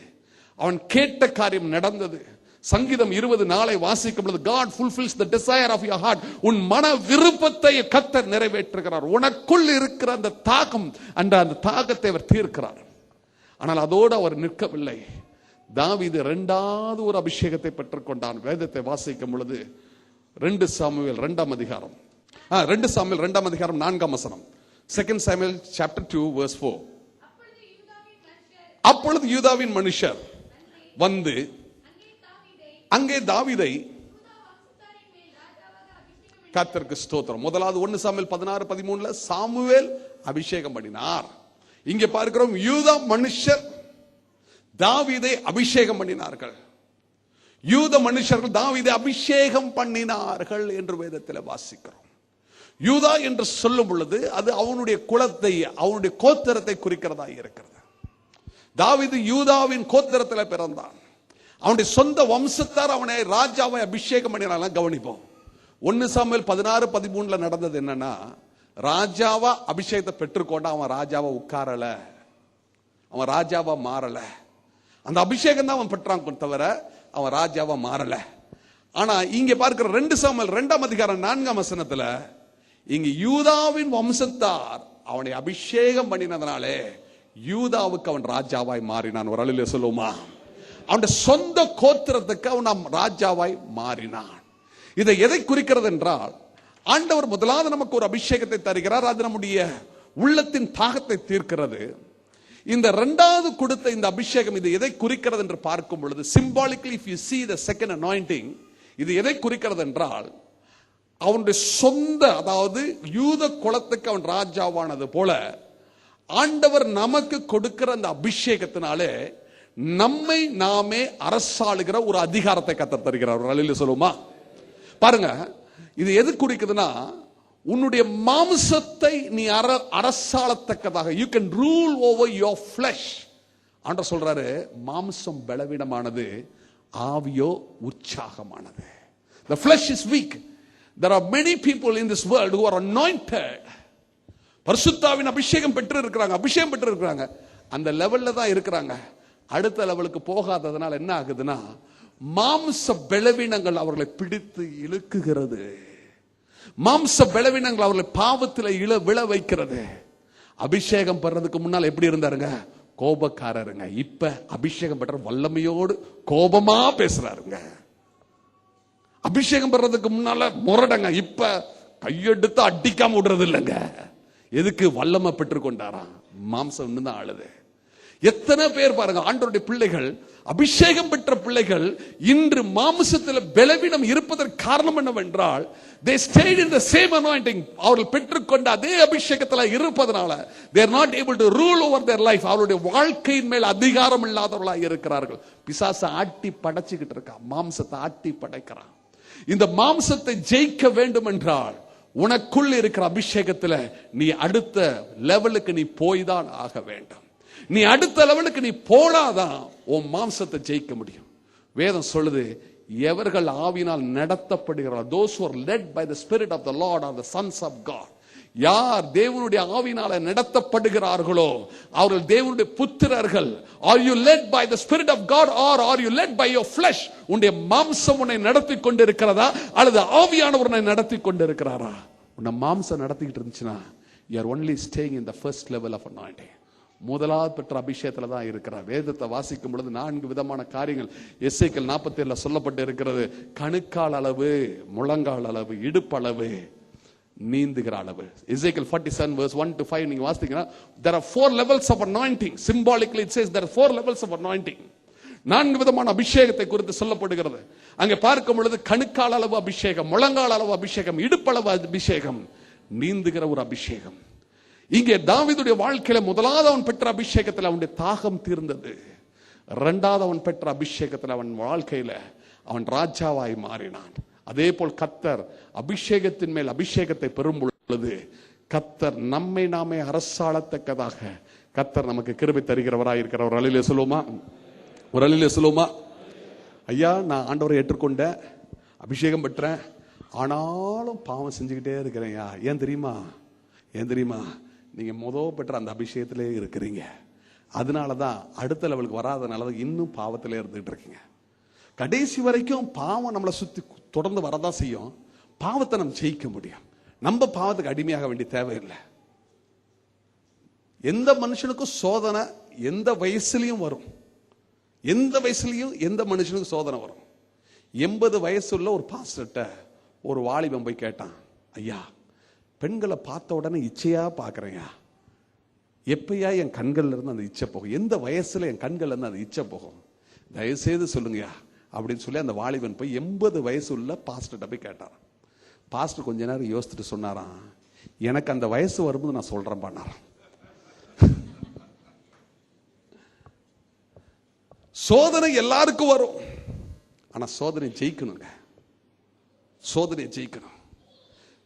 அவன் கேட்ட காரியம் நடந்தது. சங்கீதம் 20:4 வாசிக்கும் பொழுது, God fulfills the desire of your heart. உன் மன விருப்பத்தை கர்த்தர் நிறைவேற்றுகிறார். உனக்குள் இருக்கிற அந்த தாகம், அந்த தாகத்தை அவர் தீர்க்கிறார். ஆனால் அதோடு அவர் நிற்கவில்லை. தாவீது இரண்டாவது ஒரு அபிஷேகத்தை பெற்றுக்கொண்டான். வேதத்தை வாசிக்கும் பொழுது 2 சாமுவேல் 2ஆம் அதிகாரம் 4ஆம் வசனம். 2 Samuel chapter 2 verse 4. அப்பொழுது யூதாவின் மனுஷர் வந்து அங்கே தாவீதை, கர்த்தருக்கு ஸ்தோத்திரம். முதலாவது 1 சாமுவேல் 16:13 சாமுவேல் அபிஷேகம் பண்ணினார். இங்கே பார்க்கிறோம், யூதா மனுஷர் தாவீதை அபிஷேகம் பண்ணினார்கள். யூத மனுஷர்கள் தாவீதை அபிஷேகம் பண்ணினார்கள் என்று வேதத்தில் வாசிக்கிறோம். யூதா என்று சொல்லும் பொழுது அது அவனுடைய குலத்தை, அவனுடைய கோத்திரத்தை குறிக்கிறதா இருக்கிறது. தாவீது யூதாவின் கோத்திரத்தில் பிறந்தான். அவனுடைய சொந்த வம்சத்தார் அவனை ராஜாவை அபிஷேகம் பண்ணினாலும். கவனிப்போம், 1 சாமுவேல் 16:13 நடந்தது என்னன்னா, ராஜாவா அபிஷேகத்தை பெற்றுக்கொண்ட அவன் ராஜாவா உட்காரல, அவன் ராஜாவா மாறல. அந்த அபிஷேகம் தான் அவன் பெற்றான் தவிர அவன் ராஜாவா மாறல. ஆனா இங்க பார்க்கிற 2 சாமுவேல் 2ஆம் அதிகாரம் 4ஆம் வசனத்துல, இங்க யூதாவின் வம்சத்தார் அவனை அபிஷேகம் பண்ணினதனாலே யூதாவுக்கு அவன் ராஜாவாய் மாறினான். ஒரு அழில சொல்லுமா, அவனுடைய சொந்த கோத்திரத்துக்கு அவன் ராஜாவாய் மாறினான். இதை எதை குறிக்கிறது என்றால், ஆண்டவர் முதலாவது நமக்கு ஒரு அபிஷேகத்தை தருகிறார். அது நம்முடைய உள்ளத்தின் தாகத்தை தீர்க்கிறது. இந்த இரண்டாவது கொடுத்த இந்த அபிஷேகம் இது எதை குறிக்கிறது என்று பார்க்கும் பொழுது, symbolically if you see the second anointing, இது எதை குறிக்கிறது என்றால், அவனுடைய சொந்த, அதாவது யூத குலத்துக்கு அவன் ராஜாவானது போல ஆண்டவர் நமக்கு கொடுக்கிற அந்த அபிஷேகத்தினாலே நம்மை நாமே அரசாளுகிற ஒரு அதிகாரத்தை கர்த்தர் தருகிறார். ஒரு அழில சொல்லுமா பாருங்க, இது எது குறிக்குதுன்னா, உன்னுடைய மாம்சத்தை நீ அரசாளத்தக்கதாக, you can rule over your flesh. ஆண்டவர் சொல்றாரு, மாம்சம் பலவீனமானது, ஆவியோ உற்சாகமானது. The flesh is weak. There are many people in this world who are anointed. பரிசுத்தாவின் அபிஷேகம் பெற்று இருக்கிறாங்க, அந்த லெவல்ல தான் இருக்கிறாங்க. அடுத்த லெவலுக்கு போகாததுனால என்ன ஆகுதுன்னா, மாம்ச பலவீனங்கள் அவர்களை பிடித்து இழுக்குகிறது. மாம்ச பலவீனங்கள் அவர்களை பாவத்தில் விழ வைக்கிறது. அபிஷேகம் பெறதுக்கு முன்னால் எப்படி இருந்தாருங்க? கோபக்காரருங்க. இப்ப அபிஷேகம் பெற்ற வல்லமையோடு கோபமா பேசுறாருங்க. அபிஷேகம் பெறதுக்கு முன்னால முரடங்க, இப்ப கையெடுத்து அடிக்காம விடுறது இல்லைங்க. எதுக்கு? வல்லமை பெற்று கொண்டாராம். மாம்சம் தான் ஆளுது. எத்தனை பேர் பாருங்க, ஆண்டவருடைய பிள்ளைகள், அபிஷேகம் பெற்ற பிள்ளைகள் இன்று மாம்சத்தில் பலவீனம் இருப்பதற்கு காரணம் என்னவென்றால், they stayed in the same anointing. அவர்கள் பெற்றுக்கொண்ட அதே அபிஷேகத்தில் இருப்பதனால they are not able to rule over their life. அவருடைய வாழ்க்கையின் மேல் அதிகாரம் இல்லாதவர்களாக இருக்கிறார்கள். பிசாசு ஆட்டி படைச்சுக்கிட்டு இருக்கான், மாம்சத்தை ஆட்டி படைக்கிறான். இந்த மாம்சத்தை ஜெயிக்க வேண்டும் என்றால் உனக்குள் இருக்கிற அபிஷேகத்துல நீ அடுத்த லெவலுக்கு நீ போய்தான் ஆக வேண்டும். நீ அடுத்த லெவலுக்கு நீ போனாதான் உன் மாம்சத்தை ஜெயிக்க முடியும். வேதம் சொல்லுது, எவர்கள் ஆவியினால் நடத்தப்படுகிறார்கள், those who are led by the spirit of the Lord are the sons of God. யார் தேவனுடைய ஆவியினால நடத்தப்படுகிறார்களோ அவர்கள் தேவனுடைய புத்திரர்கள். Are you led by the spirit of God or are you led by your flesh? உன்னுடைய மாம்சம் உன்னை நடத்தி கொண்டிருக்கிறதா அல்லது ஆவியானவர் உன்னை நடத்தி கொண்டிருக்கிறாரா? உன்னை மாம்சம் நடத்திக்கிட்டு இருந்துச்சுன்னா you are only staying in the first level of anointing. முதலாவது பெற்ற அபிஷேகத்துல தான் இருக்கிறார். வேதத்தை வாசிக்கும் பொழுது 4 விதமான காரியங்கள் எசேக்கியேல் 47 சொல்லப்பட்டு இருக்கிறது. கணுக்கால் அளவு, முழங்கால் அளவு, இடுப்பளவு, நீந்துகிற அளவு. எசேக்கியேல் 47 verse 1 to 5 நீங்க வாசித்தீங்கன்னா there are 4 levels of anointing. Symbolically it says there are 4 levels of anointing. 4 விதமான அபிஷேகத்தை குறித்து சொல்லப்படுகிறது. அங்கே பார்க்கும் பொழுது கணுக்கால் அளவு அபிஷேகம், முழங்கால் அளவு அபிஷேகம், இடுப்பளவு அபிஷேகம், நீந்துகிற ஒரு அபிஷேகம். இங்கே தாவீதுடைய வாழ்க்கையில முதலாவது அவன் பெற்ற அபிஷேகத்தில் அவனுடைய தாகம் தீர்ந்தது. இரண்டாவது அவன் பெற்ற அபிஷேகத்தில் அவன் வாழ்க்கையில அவன் ராஜாவாய் மாறினான். அதே போல் கர்த்தர் அபிஷேகத்தின் மேல் அபிஷேகத்தை பெறும் பொழுது கர்த்தர் நம்மை நாமே அரசாளத்தக்கதாக கர்த்தர் நமக்கு கிருபை தருகிறவராய் இருக்கிற ஒரு அலையிலே சொல்லுவோமா? ஐயா, நான் ஆண்டவரை ஏற்றுக்கொண்டேன், அபிஷேகம் பெற்றேன், ஆனாலும் பாவம் செஞ்சுக்கிட்டே இருக்கிறேன். ஏன் தெரியுமா? நீங்க பெற்ற அந்த அபிஷேகத்திலே இருக்கிறீங்க. அதனாலதான் அடுத்த லெவலுக்கு வராதனாலதான் இன்னும் பாவத்திலே இருந்துகிட்டு இருக்கீங்க. கடைசி வரைக்கும் பாவம் நம்மளை சுத்தி தொடர்ந்து வரதான் செய்யும். பாவத்தை நம்ம ஜெயிக்க முடியும். நம்ம பாவத்துக்கு அடிமையாக வேண்டிய தேவையில்லை. எந்த மனுஷனுக்கும் சோதனை எந்த வயசுலயும் வரும். எந்த வயசுலயும் எந்த மனுஷனுக்கும் சோதனை வரும். 80 வயசுள்ள ஒரு பாஸ்டர்ட்ட ஒரு வாலிபன் போய் கேட்டான், ஐயா, பெண்களை பார்த்த உடனே இச்சையா பாக்குறேயா, எப்பயா என் கண்கள்ல இருந்து அந்த இச்சை போகும்? எந்த வயசுல என் கண்கள்ல இருந்து அந்த இச்சை போகும்? தயவுசெய்து சொல்லுங்கயா அப்படின்னு சொல்லி அந்த வாலிபன் போய் 80 வயசு உள்ள பாஸ்டர்ட்ட போய் கேட்டான். பாஸ்டர் கொஞ்ச நேரம் யோசிச்சுட்டு சொன்னாராம், எனக்கு அந்த வயசு வரும்போது நான் சொல்றேன் பண்ணாராம். சோதனை எல்லாருக்கும் வரும், ஆனா சோதனை ஜெயிக்கணுங்க. சோதனையை ஜெயிக்கணும்.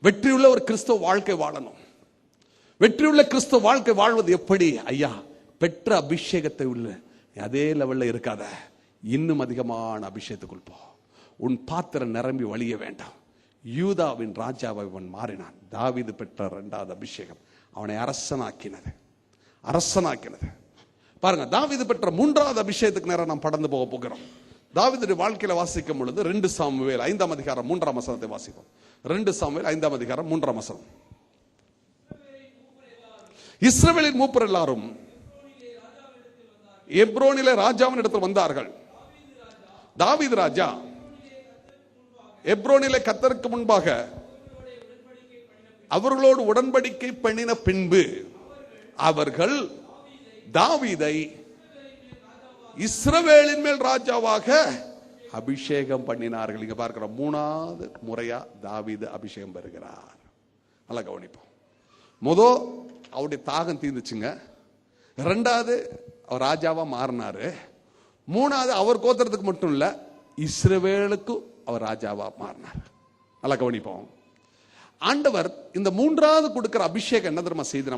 வெற்றியுள்ள ஒரு கிறிஸ்தவ வாழ்க்கை வாழணும். வெற்றியுள்ள கிறிஸ்தவ வாழ்க்கை வாழ்வது எப்படி? ஐயா, பெற்ற அபிஷேகத்தை உள்ள அதே லெவல்ல இருக்காத, இன்னும் அதிகமான அபிஷேகத்துக்குள் போ. உன் பாத்திரம் நிரம்பி வழிய வேண்டாம். யூதாவின் ராஜாவை அவன் மாறினான். தாவீது பெற்ற 2வது அபிஷேகம் அவனை அரசனாக்கினது. பாருங்க, தாவீது பெற்ற 3வது அபிஷேகத்துக்கு நேரம் நாம் படந்து போக போகிறோம். தாவீதுடைய வாழ்க்கையில வாசிக்கும் பொழுது 2 சாமுவேல் 5ஆம் அதிகாரம் 3ஆம் வசனத்தை வாசிப்போம். 2 சாமுவேல் 5ஆம் அதிகாரம் 3ஆம் வசனம். இஸ்ரவேலின் மூப்பர் எல்லாரும் எப்ரோனிலே ராஜாவின் இடத்தில் வந்தார்கள். தாவீது ராஜா எப்ரோனிலே கர்த்தருக்கு முன்பாக அவர்களோடு உடன்படிக்கை பண்ணின பின்பு அவர்கள் தாவீதை இஸ்ரவேலின் மேல் ராஜாவாக அபிஷேகம் பண்ணினார்கள். இங்க பார்க்கிற 3வது முறையா தாவீது அபிஷேகம் பெறுகிறார். நல்லா கவனிப்போம். அவருடைய தாகம் தீர்ந்துச்சுங்க. 2வது அவர் ராஜாவா மாறினாரு. 3வது அவர் கோத்திரத்துக்கு மட்டும் இல்ல, இஸ்ரவேலுக்கு அவர் ராஜாவா மாறினார். நல்லா கவனிப்போம். ஆண்டவர் இந்த மூன்றாவது கொடுக்கிற அபிஷேகம் என்ன தெரியுமா செய்து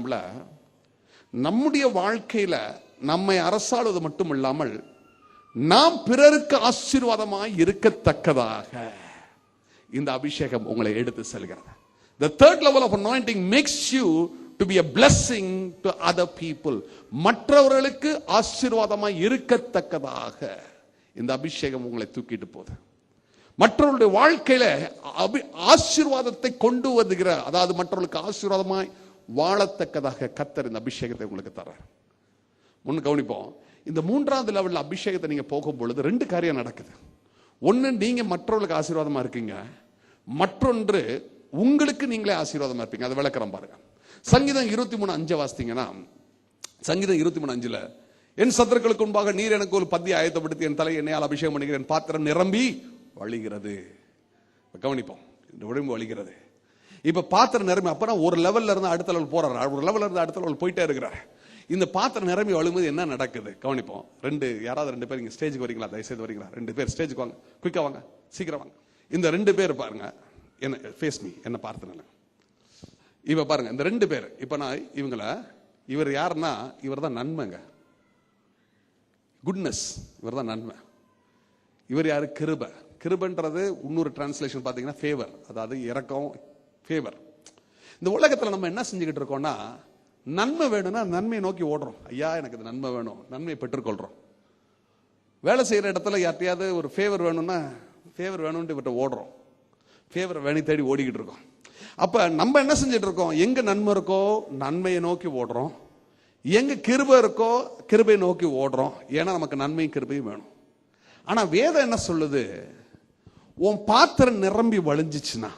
நம்முடைய வாழ்க்கையில நம்மை அரசாளுவது மட்டும் இல்லாமல் நாம் பிறருக்கு ஆசீர்வாதமாய் இருக்கத்தக்கதாக இந்த அபிஷேகம் உங்களை எடுத்து செல்கிறது. The third level of anointing makes you to be a blessing to other people. மற்றவர்களுக்கு ஆசீர்வாதமாய் இருக்கத்தக்கதாக இந்த அபிஷேகம் உங்களை தூக்கிட்டு போகுது. மற்றவர்களுடைய வாழ்க்கையில ஆசீர்வாதத்தை கொண்டு வருகிற, அதாவது மற்றவர்களுக்கு ஆசீர்வாதமாய் வாழத்தக்கதாக கர்த்தர் இந்த அபிஷேகத்தை உங்களுக்கு தர்றார். முன் கவனிப்போம். இந்த மூன்றாவது லெவல்ல அபிஷேகத்தை நீங்க போகும் பொழுது ரெண்டு காரியம் நடக்குது. ஒன்னு, நீங்க மற்றவர்களுக்கு ஆசீர்வாதமா இருக்கீங்க. மற்றொன்று, உங்களுக்கு நீங்களே ஆசீர்வாதமா இருப்பீங்க. அதை விளக்குறேன் பாருங்க. சங்கீதம் 23:5 வாசித்தீங்கன்னா, சங்கீதம் 23:5 என் சத்துருக்களுக்கு முன்பாக நீர் எனக்கு ஒரு பந்தியை ஆயத்தப்படுத்தி என் தலை எண்ணெயால் அபிஷேகம் பண்ணுகிறேன், பாத்திரம் நிரம்பி வழிகிறது. கவனிப்போம், இந்த உடம்பு வழிகிறது. இப்ப பாத்திரம் நிரம்பி, அப்பனா ஒரு லெவல்ல இருந்து அடுத்த லெவல் போறாரு, ஒரு லெவல்ல இருந்து அடுத்த லெவல் போயிட்டே இருக்கிறார். இந்த பாத்திரம் நிரம்பி வழும்போது என்ன நடக்குது கவனிப்போம். யாராவது ரெண்டு பேர் இங்க ஸ்டேஜுக்கு வரீங்களா? தயவுசெய்து வரீங்களா? ரெண்டு பேர் ஸ்டேஜுக்கு வாங்க, குயிக்கா வாங்க, சீக்கிரம் வாங்க. இந்த ரெண்டு பேர் பாருங்க, என்ன ஃபேஸ் மீ, என்ன பார்த்தனால இப்ப பாருங்க. இந்த ரெண்டு பேர் இப்ப நான் இவர் யாருன்னா, இவர் தான் நன்மைங்க, குட்னஸ், இவர் தான் நன்மை. இவர் யாரு? கிருபை. கிருபன்றது இன்னொரு டிரான்ஸ்லேஷன் பாத்தீங்கன்னா ஃபேவர், அதாவது இரக்கம், ஃபேவர். இந்த உலகத்துல நம்ம என்ன செஞ்சுக்கிட்டு இருக்கோம்னா, நன்மை வேணும்னா நன்மையை நோக்கி ஓடுறோம். ஐயா எனக்கு இது நன்மை வேணும், நன்மையை பெற்றுக்கொள்றோம். வேலை செய்யற இடத்துல யார்ட்டையாவது ஒரு ஃபேவர் வேணும்னா ஃபேவர் வேணும்னு இவர்கிட்ட ஓடுறோம், ஃபேவர் வேணி தேடி ஓடிக்கிட்டு இருக்கோம். அப்ப நம்ம என்ன செஞ்சுட்டு இருக்கோம்? எங்க நன்மை இருக்கோ நன்மையை நோக்கி ஓடுறோம், எங்க கிருபை இருக்கோ கிருபையை நோக்கி ஓடுறோம். ஏன்னா நமக்கு நன்மையும் கிருபையும் வேணும். ஆனா வேதம் என்ன சொல்லுது? உன் பாத்திரம் நிரம்பி வழிஞ்சிச்சுன்னா,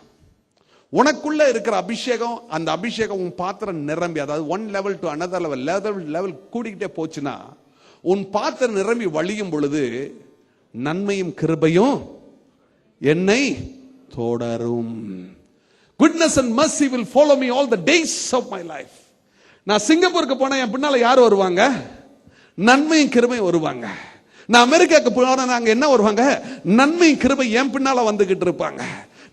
உனக்குள்ள இருக்கிற அபிஷேகம், அந்த அபிஷேகம் உன் பாத்திரம் நிரம்பி, அதாவது one level to another level கூடிக்கிட்டே போச்சுன்னா, உன் பாத்திரம் நிரம்பி வழியும் பொழுது நன்மையும் கிருபையும் என்னை தொடரும். Goodness and mercy will follow me all the days of my life. நான் சிங்கப்பூருக்கு போனா என் பின்னால யார் வருவாங்க? நன்மையும் கிருபையும் வருவாங்க. நான் அமெரிக்காவுக்கு போனா அங்க என்ன வருவாங்க? நன்மையும் கிருபை என் பின்னால வந்துகிட்டு இருப்பாங்க.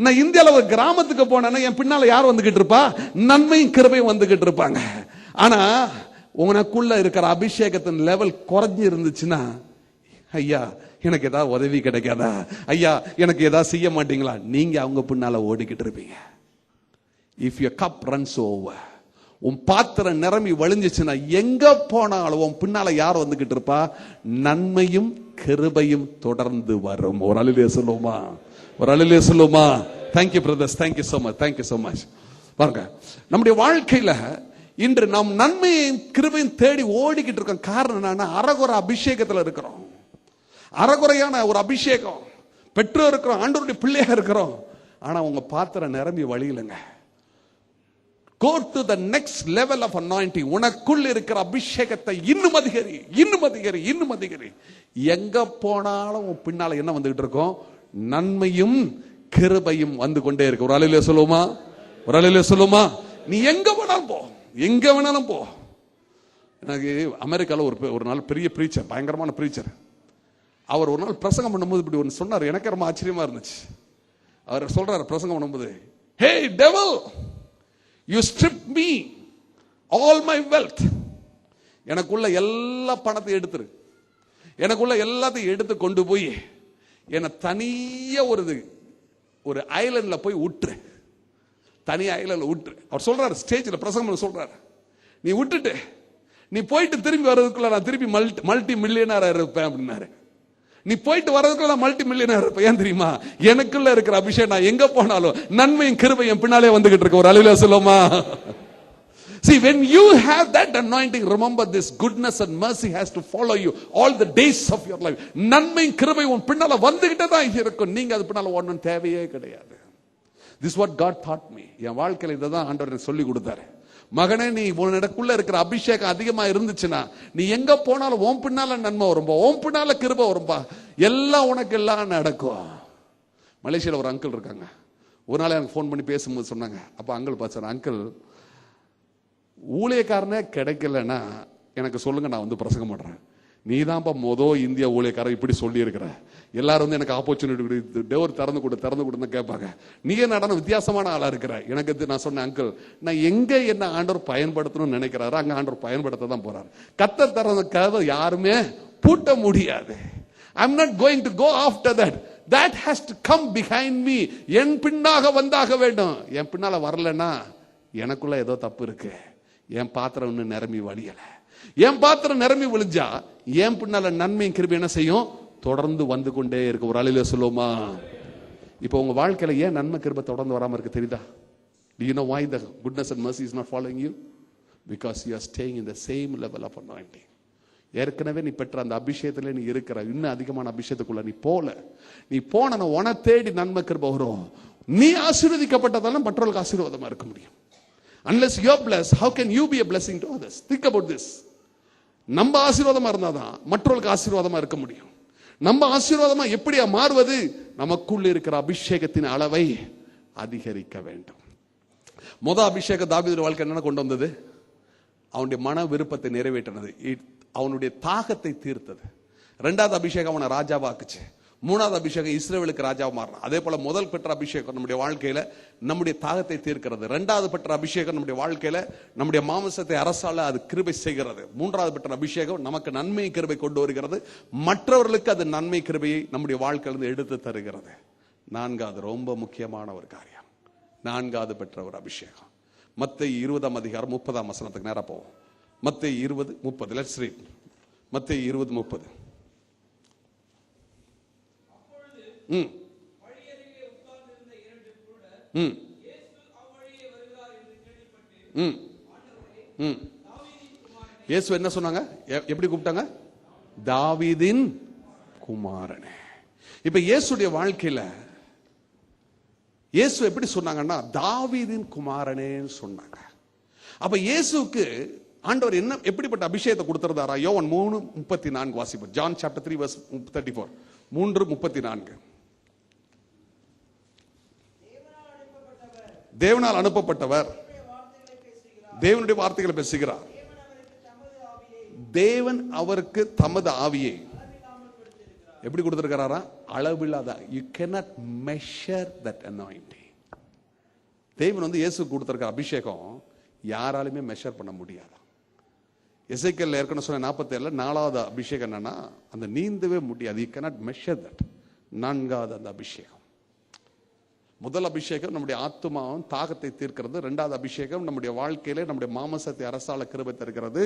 நான் இந்தியாவில் ஒரு கிராமத்துக்கு போனேன்னா என் பின்னால யார் வந்துகிட்டு இருப்பா? நன்மையும் கிருபையும் வந்துகிட்டு இருப்பாங்க. ஆனா உனக்குள்ள இருக்கிற அபிஷேகத்தின் லெவல் குறைஞ்சி இருந்துச்சுன்னா, ஐயா எனக்கு ஏதாவது உதவி கிடைக்காதா, ஐயா எனக்கு ஏதாவது செய்ய மாட்டீங்களா, நீங்க அவங்க பின்னால ஓடிக்கிட்டு இருப்பீங்க. If your cup runs over, உன் பாத்திரம் நிரம்பி வழிஞ்சிச்சுன்னா, எங்க போனாலும் உன் பின்னால யார் வந்துகிட்டு இருப்பா? நன்மையும் கிருபையும் தொடர்ந்து வரும். ஒரு அல்லேலூயா சொல்லுமா? ஒரு அல்லேலூயா சொல்லுமா? Thank you brothers, thank you so much, thank you so much. பாருங்க, நம்முடைய வாழ்க்கையில இன்று நாம் நன்மையும் கிருபையும் தேடி ஓடிக்கிட்டு இருக்கோம். காரணம் என்னன்னா, அரகுறை அபிஷேகத்துல இருக்கிறோம். அரகுறையான ஒரு அபிஷேகம் பெற்றோர் இருக்கிறோம், ஆண்டவருடைய பிள்ளையா இருக்கிறோம். ஆனா உங்க பாத்திரம் நிரம்பி வழியிலங்க. Go to the next level of anointing. உனக்குள்ள இருக்கிற அபிஷேகத்தை இன்னும் அதிகரி, இன்னும் அதிகரி, இன்னும் அதிகரி. எங்க போனாலும் உன் பின்னால என்ன வந்துகிட்டு இருக்கோம்? நன்மையும் கிருபையும் வந்து கொண்டே இருக்கு. ஒரு அல்லேலூயா சொல்லுமா? ஒரு அல்லேலூயா சொல்லுமா? நீ எங்க வேணாலும் போ, எங்க வேணாலும் போ. எனக்கு அமெரிக்கால ஒரு நாள் பெரிய பிரீச்சர், பயங்கரமான பிரீச்சர். அவர் ஒரு நாள் பிரசங்கம் பண்ணும்போது இப்படி ஒன்று சொன்னார். எனக்கு ரொம்ப ஆச்சரியமா இருந்துச்சு. அவர் சொல்றாரு பிரசங்கம் பண்ணும்போது, hey devil, you strip me all my wealth. எனக்குள்ள எல்லா பணத்தையும் எடுத்துரு, எனக்குள்ள எல்லாத்தையும் எடுத்து கொண்டு போய் என்னை தனியா ஒரு ஐலண்ட்ல போய் விட்டுரு, தனி ஐலண்ட்ல விட்டுரு. அவர் சொல்றாரு, ஸ்டேஜ்ல பிரசங்கம் சொல்றாரு, நீ விட்டுட்டு நீ போயிட்டு திரும்பி வர்றதுக்குள்ள நான் திருப்பி மல்டி மில்லியனரா இருப்பேன் அப்படின்னாரு. நீ போயிட்டு வர்றதுக்குள்ள மல்டி மில்லியனர் இருப்ப. ஏன் தெரியுமா? எனக்குள்ள இருக்கிற அபிஷேகம் நான் எங்க போனாலும் நன்மையும் கிருபையும் பின்னாலே வந்துகிட்டு இருக்க. ஒரு அல்லேலூயா சொல்லுமா? See, when you have that anointing, remember this goodness and mercy has to follow you all the days of your life. நன்மையும் கிருபையும் உன் பின்னால வந்துகிட்டே தான் இருக்கும். நீங்க அது பின்னால ஓடணும் தேவையே கிடையாது. This is what God taught me. என் வாழ்க்கையில இதை தான் ஆண்டவர் சொல்லி கொடுத்தாரு. மகனே, நீ உனக்குள்ள இருக்கிற அபிஷேகம் அதிகமா இருந்துச்சுன்னா, நீ எங்க போனாலும் உன் பின்னால நன்மை வரும்பா, உன் பின்னால கிருபை வரும்பா, எல்லாம் உனக்கு எல்லாம் நடக்கும். மலேசியால ஒரு அங்கிள் இருக்காங்க. ஒரு நாள் எனக்கு ஃபோன் பண்ணி பேசும்போது சொன்னாங்க, அப்ப அங்கிள் பார்த்தாரு, அங்கிள் ஊழியக்காரனே கிடைக்கலன்னா எனக்கு சொல்லுங்க, நான் வந்து பிரசங்கம் பண்றேன். நீதான்ப்பா இந்தியா ஊழியக்காரர் இப்படி சொல்லி இருக்கிற, எல்லாரும் வந்து எனக்கு ஆப்பர்ச்சுனிட்டி டோர் திறந்து கொடுன்னு கேட்பாங்க. நீ நடன வித்தியாசமான ஆளா இருக்கிற. எனக்கு நான் சொன்னேன், அங்கிள் நான் எங்க என்ன ஆண்டவர் பயன்படுத்தணும்னு நினைக்கிறாரு அங்க ஆண்டவர் பயன்படுத்த தான் போறாரு. கர்த்தர் திறந்த கதவை யாருமே பூட்ட முடியாது. I'm not going to go after that. That has to come behind me. என் பின்னாக வந்தாக வேண்டும். என் பின்னால வரலன்னா எனக்குள்ள ஏதோ தப்பு இருக்கு. என் பாத்திரம் இன்னும் நிரம்பி வழியல. என் பாத்திரம் நிரம்பி விழிஞ்சா என் பின்னால நன்மையும் கிருபை என்ன செய்யும்? தொடர்ந்து வந்து கொண்டே இருக்கு. ஒரு அலையில சொல்லுவோமா? இப்போ உங்க வாழ்க்கையில ஏன் நன்மை கிருபை தொடர்ந்து வராம இருக்கு தெரியுதா? Do you know why the goodness and mercy is not following you? Because you are staying in the same level of anointing. ஏற்கனவே நீ பெற்ற அந்த அபிஷேகத்திலே நீ இருக்கிற. இன்னும் அதிகமான அபிஷேகத்துக்குள்ள நீ போன உன தேடி நன்மை கிருபை வரும். நீ ஆசீர்வதிக்கப்பட்டதால மற்றவர்களுக்கு ஆசீர்வாதமா இருக்க முடியும். Unless you are blessed, how can you be a blessing to others? Think about this. நம்ம ஆசீர்வாதமா இருந்தாதான் மற்றவர்களுக்கு ஆசீர்வாதமா இருக்க முடியும். நம்ம ஆசீர்வாதமா எப்படியா மாறுவது? நமக்குள்ள இருக்கிற அபிஷேகத்தின் அளவை அதிகரிக்க வேண்டும். அபிஷேக தாவீது வாழ்க்கை என்ன கொண்டு வந்தது? அவனுடைய மன விருப்பத்தை நிறைவேற்றினது. அவனுடைய தாகத்தை தீர்த்தது. இரண்டாவது அபிஷேகம் அவனை ராஜாவாக்குச்சு. மூணாவது அபிஷேகம் இஸ்ரவேலுக்கு ராஜாவா மாறினான். அதே போல முதல் பெற்ற அபிஷேகம் நம்முடைய வாழ்க்கையில நம்முடைய தாகத்தை தீர்க்கிறது. இரண்டாவது பெற்ற அபிஷேகம் நம்முடைய வாழ்க்கையில நம்முடைய மாமிசத்தை அரசால அது கிருபை செய்கிறது. மூன்றாவது பெற்ற அபிஷேகம் நமக்கு நன்மை கிருபை கொண்டு வருகிறது. மற்றவர்களுக்கு அது நன்மை கிருபையை நம்முடைய வாழ்க்கையிலிருந்து எடுத்து தருகிறது. நான்காவது ரொம்ப முக்கியமான ஒரு காரியம், நான்காவது பெற்ற ஒரு அபிஷேகம். மத்தேயு 20:30 நேரா போவோம். மத்தேயு 20:30. Let's read. மத்தேயு 20:30. இயேசு என்ன சொன்னாங்க? எப்படி கூப்பிட்டாங்க? தாவீதின் குமாரனே. இப்ப இயேசுடைய வாழ்க்கையில இயேசு எப்படி சொன்னாங்கன்னா தாவீதின் குமாரனேன்னு சொன்னாங்க. அப்ப இயேசுக்கு ஆண்டவர் என்ன எப்படிப்பட்ட அபிஷேகத்தை கொடுத்திருந்தாரா? யோவான் 3:34 வாசிப்போம். John chapter 3 verse 34. 3:34. தேவனால் அனுப்பப்பட்டவர் தேவனுடைய வார்த்தைகளை பேசுகிறார். தேவன் அவருக்கு தமது ஆவியை எப்படி கொடுத்திருக்கிறாரா? அளவில்லாத. You cannot measure that anointing. தேவன் வந்து இயேசு கொடுத்திருக்கிற அபிஷேகம் யாராலுமே மெஷர் பண்ண முடியாது. எசேக்கியேல் ஏற்கனவே சொன்ன 47 4வது அபிஷேகம் என்னன்னா அந்த நீந்தவே முடியாது. You cannot measure that. நான்காவது அந்த அபிஷேகம். முதல் அபிஷேகம் நம்முடைய ஆத்துமாவும் தாகத்தை தீர்க்கிறது. இரண்டாவது அபிஷேகம் நம்முடைய வாழ்க்கையில நம்முடைய மாமசத்தை அரசால கிருபை தருகிறது.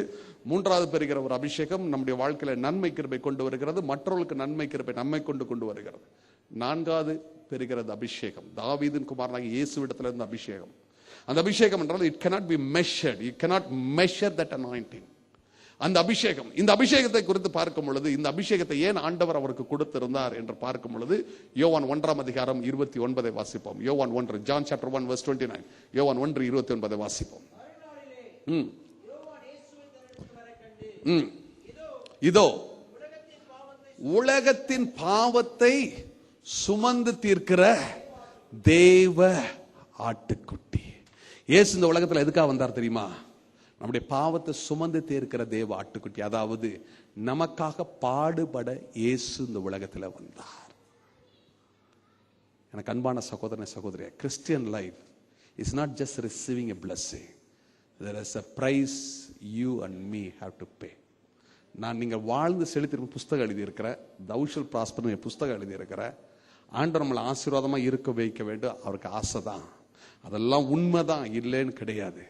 மூன்றாவது பெறுகிற ஒரு அபிஷேகம் நம்முடைய வாழ்க்கையில நன்மை கிருபை கொண்டு வருகிறது. மற்றவர்களுக்கு நன்மை கிருபை நம்மை கொண்டு வருகிறது. நான்காவது பெறுகிறது அபிஷேகம் தாவீதின் குமாரனாகிய இயேசுவிடத்தில் இருந்த அபிஷேகம். அந்த அபிஷேகம் என்றால் it cannot be measured. You cannot measure that anointing. அந்த அபிஷேகம், இந்த அபிஷேகத்தை குறித்து பார்க்கும் பொழுது இந்த அபிஷேகத்தை ஏன் ஆண்டவர் அவருக்கு கொடுத்திருந்தார் என்று பார்க்கும் பொழுது யோவான் 1:29 வாசிப்போம். யோவான் 1, John chapter 1 verse 29. யோவான் 1:29 வாசிப்போம். இதோ உலகத்தின் பாவத்தை சுமந்து தீர்க்கிற தேவ ஆட்டுக்குட்டி. இயேசு இந்த உலகத்துல எதுக்காக வந்தார் தெரியுமா? நம்முடைய பாவத்தை சுமந்து தீர்க்கிற தேவ ஆட்டுக்குட்டி. அதாவது நமக்காக பாடுபட இயேசு இந்த உலகத்தில் வந்தார். எனக்கு அன்பான சகோதரனே சகோதரியே, Christian life is not just receiving a blessing. There is a price you and me have to pay. நான் நீங்கள் வாழ்ந்து செலுத்திருக்கும் புஸ்தகம் எழுதியிருக்கிறேன். Thou shalt prosper புஸ்தகம் எழுதியிருக்கிறேன். ஆண்டவர் நம்மளை ஆசீர்வாதமாக இருக்க வைக்க வேண்டும், அவருக்கு ஆசை தான். அதெல்லாம் உண்மைதான், இல்லைன்னு கிடையாது.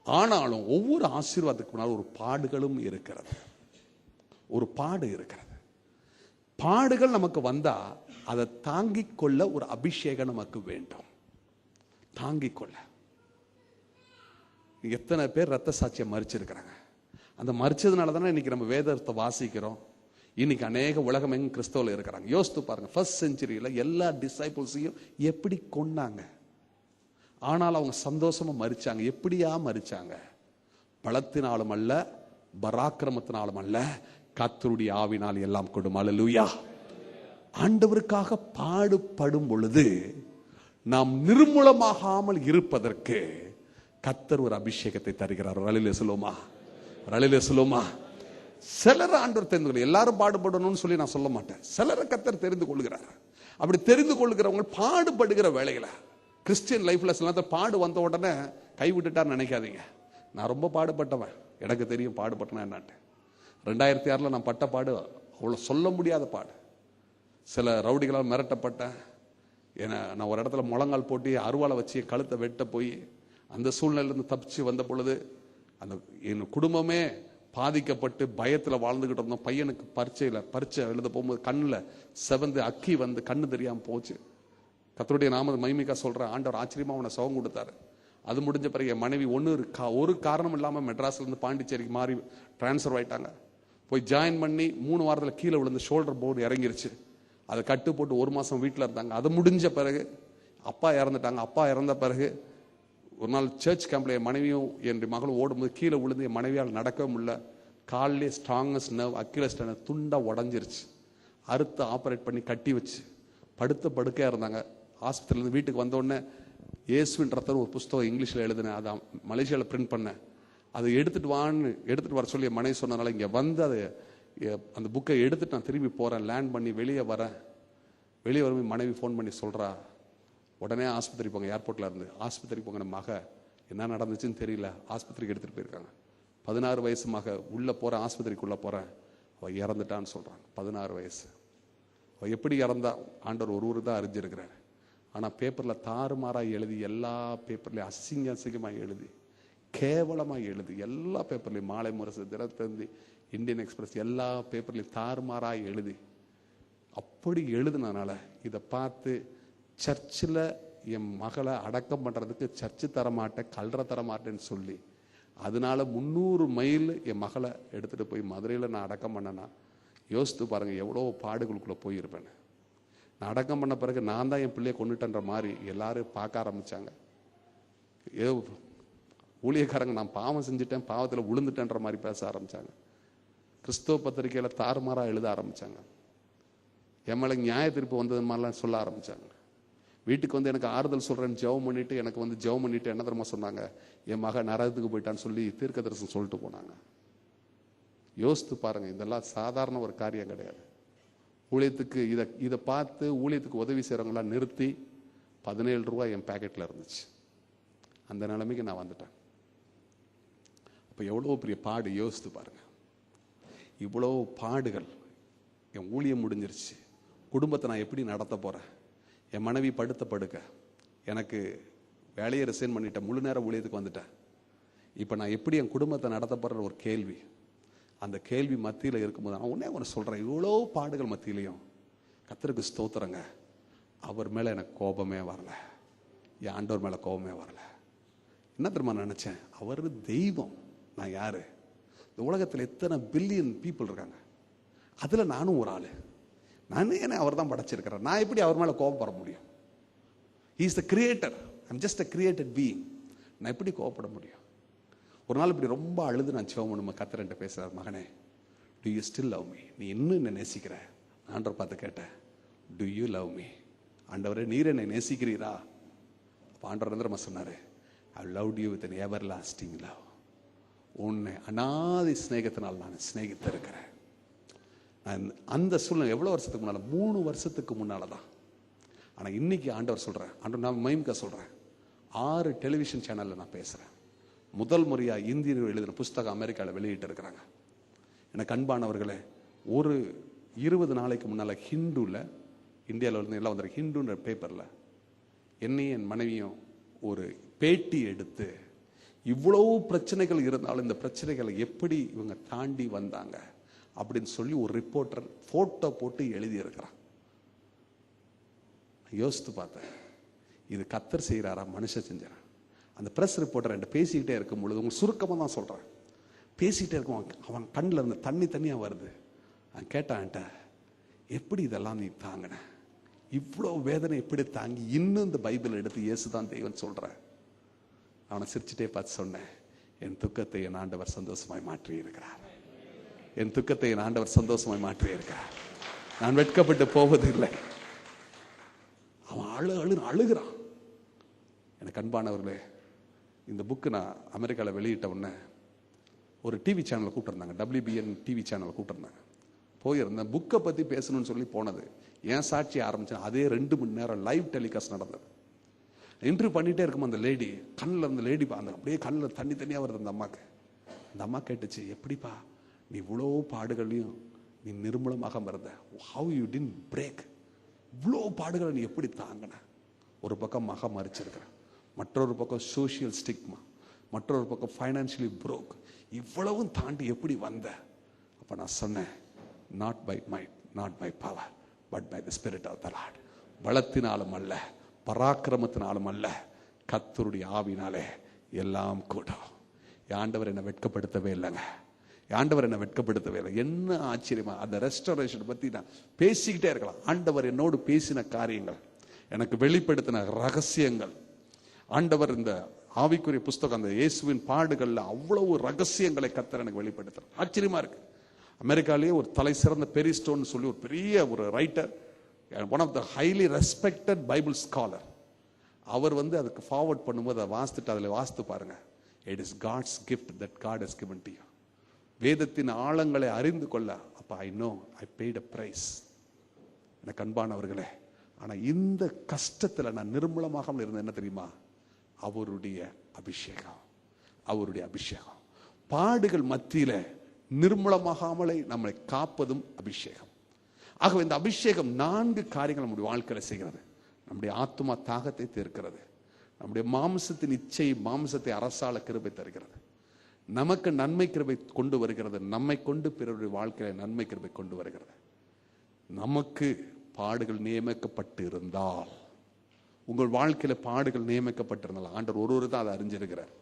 ஆனாலும் ஒவ்வொரு ஆசீர்வாதத்துக்கு முன்னால் ஒரு பாடுகளும் இருக்கிறது. ஒரு பாடு இருக்கிறது. பாடுகள் நமக்கு வந்தா அதை தாங்கிக் கொள்ள ஒரு அபிஷேகம் நமக்கு வேண்டும். தாங்கிக் கொள்ள எத்தனை பேர் ரத்த சாட்சியம் மரிச்சிருக்கிறாங்க. அந்த மரிச்சதுனால தானே இன்னைக்கு நம்ம வேதத்தை வாசிக்கிறோம். இன்னைக்கு அநேக உலகம் எங்க கிறிஸ்தவர்கள் இருக்கிறாங்க. யோசித்து பாருங்க, ஃபர்ஸ்ட் செஞ்சுரியில எல்லா டிசைபிள்ஸையும் எப்படி கொன்னாங்க, ஆனால் அவங்க சந்தோஷமா மரிச்சாங்க. எப்படியா மரிச்சாங்க? பலத்தினாலும் அல்ல, பராக்கிரமத்தினாலும் அல்ல, கர்த்தருடைய ஆவினால் எல்லாம் கொடும். அல்லேலூயா. ஆண்டவருக்காக பாடுபடும் பொழுது நாம் நிர்மூலமாகாமல் இருப்பதற்கு கர்த்தர் ஒரு அபிஷேகத்தை தருகிறார். அல்லேலூயா சொல்லுமா, அல்லேலூயா சொல்லுமா. சிலர் ஆண்டவர் தெரிந்து கொள்ள, எல்லாரும் பாடுபடணும்னு சொல்லி நான் சொல்ல மாட்டேன். சிலரை கர்த்தர் தெரிந்து கொள்கிறார். அப்படி தெரிந்து கொள்கிறவங்க பாடுபடுகிற வேலையில, கிறிஸ்டியன் லைஃப்ல சில நேரத்தில் பாடு வந்த உடனே கைவிட்டுட்டான்னு நினைக்காதீங்க. நான் ரொம்ப பாடுபட்டவன், எனக்கு தெரியும் பாடுபட்டனா என்னான்ட்டு. 2006 நான் பட்ட பாடு அவ்வளோ சொல்ல முடியாத பாடு. சில ரவுடிகளால் மிரட்டப்பட்டேன். ஏன்னா நான் ஒரு இடத்துல முழங்கால் போட்டு அருவாளை வச்சு கழுத்தை வெட்ட போய் அந்த சூழ்நிலையிலிருந்து தப்பிச்சு வந்த பொழுது அந்த என் குடும்பமே பாதிக்கப்பட்டு பயத்தில் வாழ்ந்துகிட்டு இருந்தோம். பையனுக்கு பரீட்சை எழுத போகும்போது கண்ணில் செவந்து அக்கி வந்து கண்ணு தெரியாமல் போச்சு. கர்த்தருடைய நாம மகிமைக்கா சொல்றேன், ஆண்டவர் ஆச்சரியமா அவனை சுகம் கொடுத்தாரு. அது முடிஞ்ச பிறகு என் மனைவி ஒரு காரணம் இல்லாமல் மெட்ராஸ்ல இருந்து பாண்டிச்சேரிக்கு மாறி டிரான்ஸ்ஃபர் ஆயிட்டாங்க. போய் ஜாயின் பண்ணி 3 வாரத்தில் கீழே விழுந்து ஷோல்டர் போர்டு இறங்கிருச்சு. அதை கட்டு போட்டு 1 மாசம் வீட்டில் இருந்தாங்க. அது முடிஞ்ச பிறகு அப்பா இறந்துட்டாங்க. அப்பா இறந்த பிறகு ஒரு நாள் சர்ச் கேம்ப்ல என் மனைவியும் என் மகளும் ஓடும்போது கீழே விழுந்து என் மனைவியால் நடக்கவே முடியல. காலிலே ஸ்ட்ராங்கஸ்ட் நர்வ் அக்கிலஸ் டெண்டன் துண்டா உடஞ்சிருச்சு. அறுத்து ஆப்ரேட் பண்ணி கட்டி வச்சு படுக்கையா இருந்தாங்க. ஆஸ்பத்திரியிலேருந்து வீட்டுக்கு வந்த உடனே இயேசுவின் ரத்தம் ஒரு புஸ்தகம் இங்கிலீஷில் எழுதினேன். அதை மலேசியாவில் பிரிண்ட் பண்ணேன். அதை எடுத்துட்டு வர சொல்லி என் மனைவி சொன்னதுனால இங்கே வந்து அதை அந்த புக்கை எடுத்துட்டு நான் திரும்பி போறேன். லேண்ட் பண்ணி வெளியே வரும்போது மனைவி ஃபோன் பண்ணி சொல்றா, உடனே ஆஸ்பத்திரி போங்க, ஏர்போர்ட்ல இருந்து ஆஸ்பத்திரி போங்க, நம்ம மக என்ன நடந்துச்சுன்னு தெரியல, ஆஸ்பத்திரிக்கு எடுத்துட்டு போயிருக்காங்க. 16 வயசு மக உள்ள போறேன், ஆஸ்பத்திரிக்குள்ள போறேன், அவ இறந்துட்டான்னு சொல்றாங்க. 16 வயசு. அவ எப்படி இறந்தா ஆண்டவர் ஒருவர் தான் அறிஞ்சிருக்கிறார். ஆனா பேப்பர்ல தாறுமாறா எழுதி, எல்லா பேப்பர்லயும் அசிங்கமா எழுதி, கேவலமா எழுதி, எல்லா பேப்பர்லயும் மாலை முரசு, தினத்தந்தி, இந்தியன் எக்ஸ்பிரஸ் எல்லா பேப்பர்லயும் தாறுமாறா எழுதி, அப்படி எழுதுனால இதை பார்த்து சர்ச்சில் என் மகளை அடக்கம் பண்றதுக்கு சர்ச்சு தரமாட்டேன், கல்ற தரமாட்டேன்னு சொல்லி அதனால 300 மைல் என் மகளை எடுத்துட்டு போய் மதுரையில் நான் அடக்கம் பண்ணேன்னா யோசித்து பாருங்க எவ்வளோ பாடுகளுக்குள்ள போயிருப்பேன். நான் அடக்கம் பண்ண பிறகு நான் தான் என் பிள்ளையை கொண்டுட்டேன்ற மாதிரி எல்லாரும் பார்க்க ஆரம்பிச்சாங்க. ஏதோ ஊழியக்காரங்க நான் பாவம் செஞ்சுட்டேன், பாவத்தில் விழுந்துட்டேன்ற மாதிரி பேச ஆரம்பிச்சாங்க. கிறிஸ்தவ பத்திரிகையில தாறுமாறா எழுத ஆரம்பிச்சாங்க. என் மேல நியாய தீர்ப்பு வந்தது மாதிரிலாம் சொல்ல ஆரம்பிச்சாங்க. வீட்டுக்கு வந்து எனக்கு ஆறுதல் சொல்றேன்னு ஜெபம் பண்ணிட்டு என்ன தெரியுமா சொன்னாங்க, என் மகன் நரகத்துக்கு போயிட்டான்னு சொல்லி தீர்க்க தரிசனம் சொல்லிட்டு போனாங்க. யோசித்து பாருங்க, இதெல்லாம் சாதாரண ஒரு காரியம் கிடையாது. ஊழியத்துக்கு இதை பார்த்து ஊழியத்துக்கு உதவி செய்யறவங்களாம் நிறுத்தி 17 ரூபாய் என் பேக்கெட்ல இருந்துச்சு. அந்த நிலைமைக்கு நான் வந்துட்டேன். அப்ப எவ்வளவு பெரிய பாடு யோசித்து பாருங்க. இவ்வளவு பாடுகள். என் ஊழியம் முடிஞ்சிருச்சு, குடும்பத்தை நான் எப்படி நடத்த போறேன், என் மனைவி படுக்க எனக்கு வேலையை ரிசைன் பண்ணிட்டேன், முழு நேர ஊழியத்துக்கு வந்துட்டேன். இப்போ நான் எப்படி என் குடும்பத்தை நடத்த போற ஒரு கேள்வி. அந்த கேள்வி மத்தியில் இருக்கும்போது நான் உடனே ஒன்று சொல்றேன், இவ்வளோ பாடுகள் மத்தியிலையும் கர்த்தருக்கு ஸ்தோத்திரங்க, அவர் மேல எனக்கு கோபமே வரல, என் ஆண்டவர் மேல கோபமே வரல. என்ன தெரியுமா நினைச்சேன், அவர் தெய்வம், நான் யாரு? இந்த உலகத்தில் எத்தனை பில்லியன் பீப்புள் இருக்காங்க, அதுல நானும் ஒரு ஆளு. நான் என்ன அவர் தான் படைச்சிருக்கிறேன், நான் எப்படி அவர் மேல கோபம் வர முடியும்? He is the creator, I'm just a created being. நான் எப்படி கோபப்பட முடியும்? ஒரு நாள் இப்படி ரொம்ப அழுது நான் சிவம் நம்ம கர்த்தர்கிட்ட பேசுறார், மகனே do you still love me? நீ இன்னும் என்ன நேசிக்கிற? ஆண்டவர் பார்த்து கேட்டேன், do you love me? ஆண்டவரே நீர் என்னை நேசிக்கிறீரா? ஆண்டவர் நம்ம சொன்னாரு, I loved you with an everlasting love. உன்னை அநாதி சிநேகத்தினால் நான் சிநேகித்து இருக்கிறேன். நான் அந்த சூழ்நிலை எவ்வளவு வருஷத்துக்கு முன்னால, 3 வருஷத்துக்கு முன்னாலதான். ஆனா இன்னைக்கு ஆண்டவர் சொல்றேன், ஆண்டவர் நான் மகிமைக்கா சொல்றேன், 6 டெலிவிஷன் சேனல்ல நான் பேசுறேன். முதல் முறையா இந்தியர்கள் எழுதின புஸ்தகம் அமெரிக்காவில் வெளியிட்டு இருக்கிறாங்க. எனக்கு அன்பானவர்களே, ஒரு 20 நாளைக்கு முன்னால ஹிந்துல, இந்தியாவில் இருந்து எல்லாம் வந்திருக்கு, ஹிந்துன்ற பேப்பர்ல என்னையும் என் மனைவியும் ஒரு பேட்டி எடுத்து, இவ்வளவு பிரச்சனைகள் இருந்தாலும் இந்த பிரச்சனைகளை எப்படி இவங்க தாண்டி வந்தாங்க அப்படின்னு சொல்லி ஒரு ரிப்போர்ட்டர் போட்டோ போட்டு எழுதி இருக்கிறான். யோசித்து பார்த்தேன், இது கர்த்தர் செய்யறாரா மனுஷன் செஞ்சாரா? அந்த பிரஸ் ரிப்போர்ட்டர் என்கிட்ட பேசிக்கிட்டே இருக்கும் பொழுது, உங்களுக்கு சுருக்கமாக தான் சொல்றேன், பேசிக்கிட்டே இருக்கும், அவன் கண்ணில் இருந்து தண்ணியா வருது. அவன் கேட்டான்ட்ட, எப்படி இதெல்லாம் நீ தாங்கின, இவ்வளோ வேதனை எப்படி தாங்கி இன்னும் இந்த பைபிள் எடுத்து இயேசுதான் தெய்வம் சொல்ற? அவனை சிரிச்சுட்டே பார்த்து சொன்னேன், என் துக்கத்தை என் ஆண்டவர் சந்தோஷமாய் மாற்றி இருக்கிறார். என் துக்கத்தை என் ஆண்டவர் சந்தோஷமாய் மாற்றி இருக்கிறார். நான் வெட்கப்பட்டு போவதில்லை. அவன் அழுகிறான். எனக்கு அன்பானவர்களே, இந்த புக்கு நான் அமெரிக்காவில் வெளியிட்ட உடனே ஒரு டிவி சேனலில் கூப்பிட்டுருந்தாங்க, WBN டிவி சேனலில் கூப்பிட்டுருந்தாங்க. போயிருந்தேன், புக்கை பற்றி பேசணும்னு சொல்லி போனது. ஏன் சாட்சி ஆரம்பிச்சேன், அதே 2 மணி நேரம் லைவ் டெலிகாஸ்ட் நடந்தது. இன்டர்வியூ பண்ணிகிட்டே இருக்கும் அந்த லேடி, கண்ணில் இருந்த லேடி அந்த அப்படியே கண்ணில் தனியாக வருது அந்த அம்மாவுக்கு. அந்த அம்மா கேட்டுச்சு, எப்படிப்பா நீ இவ்வளோ பாடுகளையும் நீ நிர்மூலமாக மறந்த, ஹவ் யூ டின் பிரேக், இவ்வளோ பாடுகளை நீ எப்படி தாங்கின? ஒரு பக்கம் மகம் மறிச்சிருக்கிற, மற்றொரு பக்கம் சோஷியல் ஸ்டிக்மா, மற்றொரு பக்கம் ஃபைனான்சியலி ப்ரோக், இவ்வளவும் தாண்டி எப்படி வந்த? அப்போ நான் சொன்னேன், not by might, not by power, but by the spirit of the lord. பலத்தினாலும் அல்ல, பராக்கிரமத்தினாலும் அல்ல, கர்த்தருடைய ஆவினாலே எல்லாம் கூடும். ஆண்டவர் என்னை வெட்கப்படுத்தவே இல்லைங்க, ஆண்டவர் என்னை வெட்கப்படுத்தவே இல்லை. என்ன ஆச்சரியமா, அந்த ரெஸ்டோரேஷன் பத்தி நான் பேசிக்கிட்டே இருக்கலாம். ஆண்டவர் என்னோடு பேசின காரியங்கள், எனக்கு வெளிப்படுத்தின ரகசியங்கள், ஆண்டவர் இந்த ஆவிக்குரிய புஸ்தகம் அந்த இயேசுவின் பாடுகள்ல அவ்வளவு ரகசியங்களை கர்த்தர் எனக்கு வெளிப்படுத்துற ஆச்சரியமா இருக்கு. அமெரிக்காலேயே ஒரு தலை சிறந்த பெரிஸ்டோன் சொல்லி ஒரு பெரிய ஒரு writer, one of the highly respected Bible scholar, அவர் அதுக்கு ஃபார்வர்ட் பண்ணும்போது அதை வாசித்துட்டு அதில் வாசித்து பாருங்க. It is God's gift that God has given to you. வேதத்தின் ஆழங்களை அறிந்து கொள்ள, அப்ப I know I paid a price. எனக்கு அன்பானவர்களே, ஆனா இந்த கஷ்டத்துல நான் நிர்மூலமாக இருந்தேன். என்ன தெரியுமா? அவருடைய அபிஷேகம், அவருடைய அபிஷேகம். பாடுகள் மத்தியில நிர்மூலமாகாமலை நம்மளை காப்பதும் அபிஷேகம். ஆகவே இந்த அபிஷேகம் 4 காரியங்கள் நம்முடைய வாழ்க்கையில செய்கிறது. நம்முடைய ஆத்துமா தாகத்தை தீர்க்கிறது, நம்முடைய மாம்சத்தின் இச்சை, மாம்சத்தை அரசாள கிருபை தருகிறது, நமக்கு நன்மை கிருபை கொண்டு வருகிறது, நம்மை கொண்டு பிறருடைய வாழ்க்கையில நன்மை கிருபை கொண்டு வருகிறது. நமக்கு பாடுகள் நியமிக்கப்பட்டு இருந்தால், உங்கள் வாழ்க்கையில பாடுகள் நியமிக்கப்பட்டிருந்தால், ஆண்டவர் ஒரு தான் அதை அறிஞ்சிருக்கிறார்.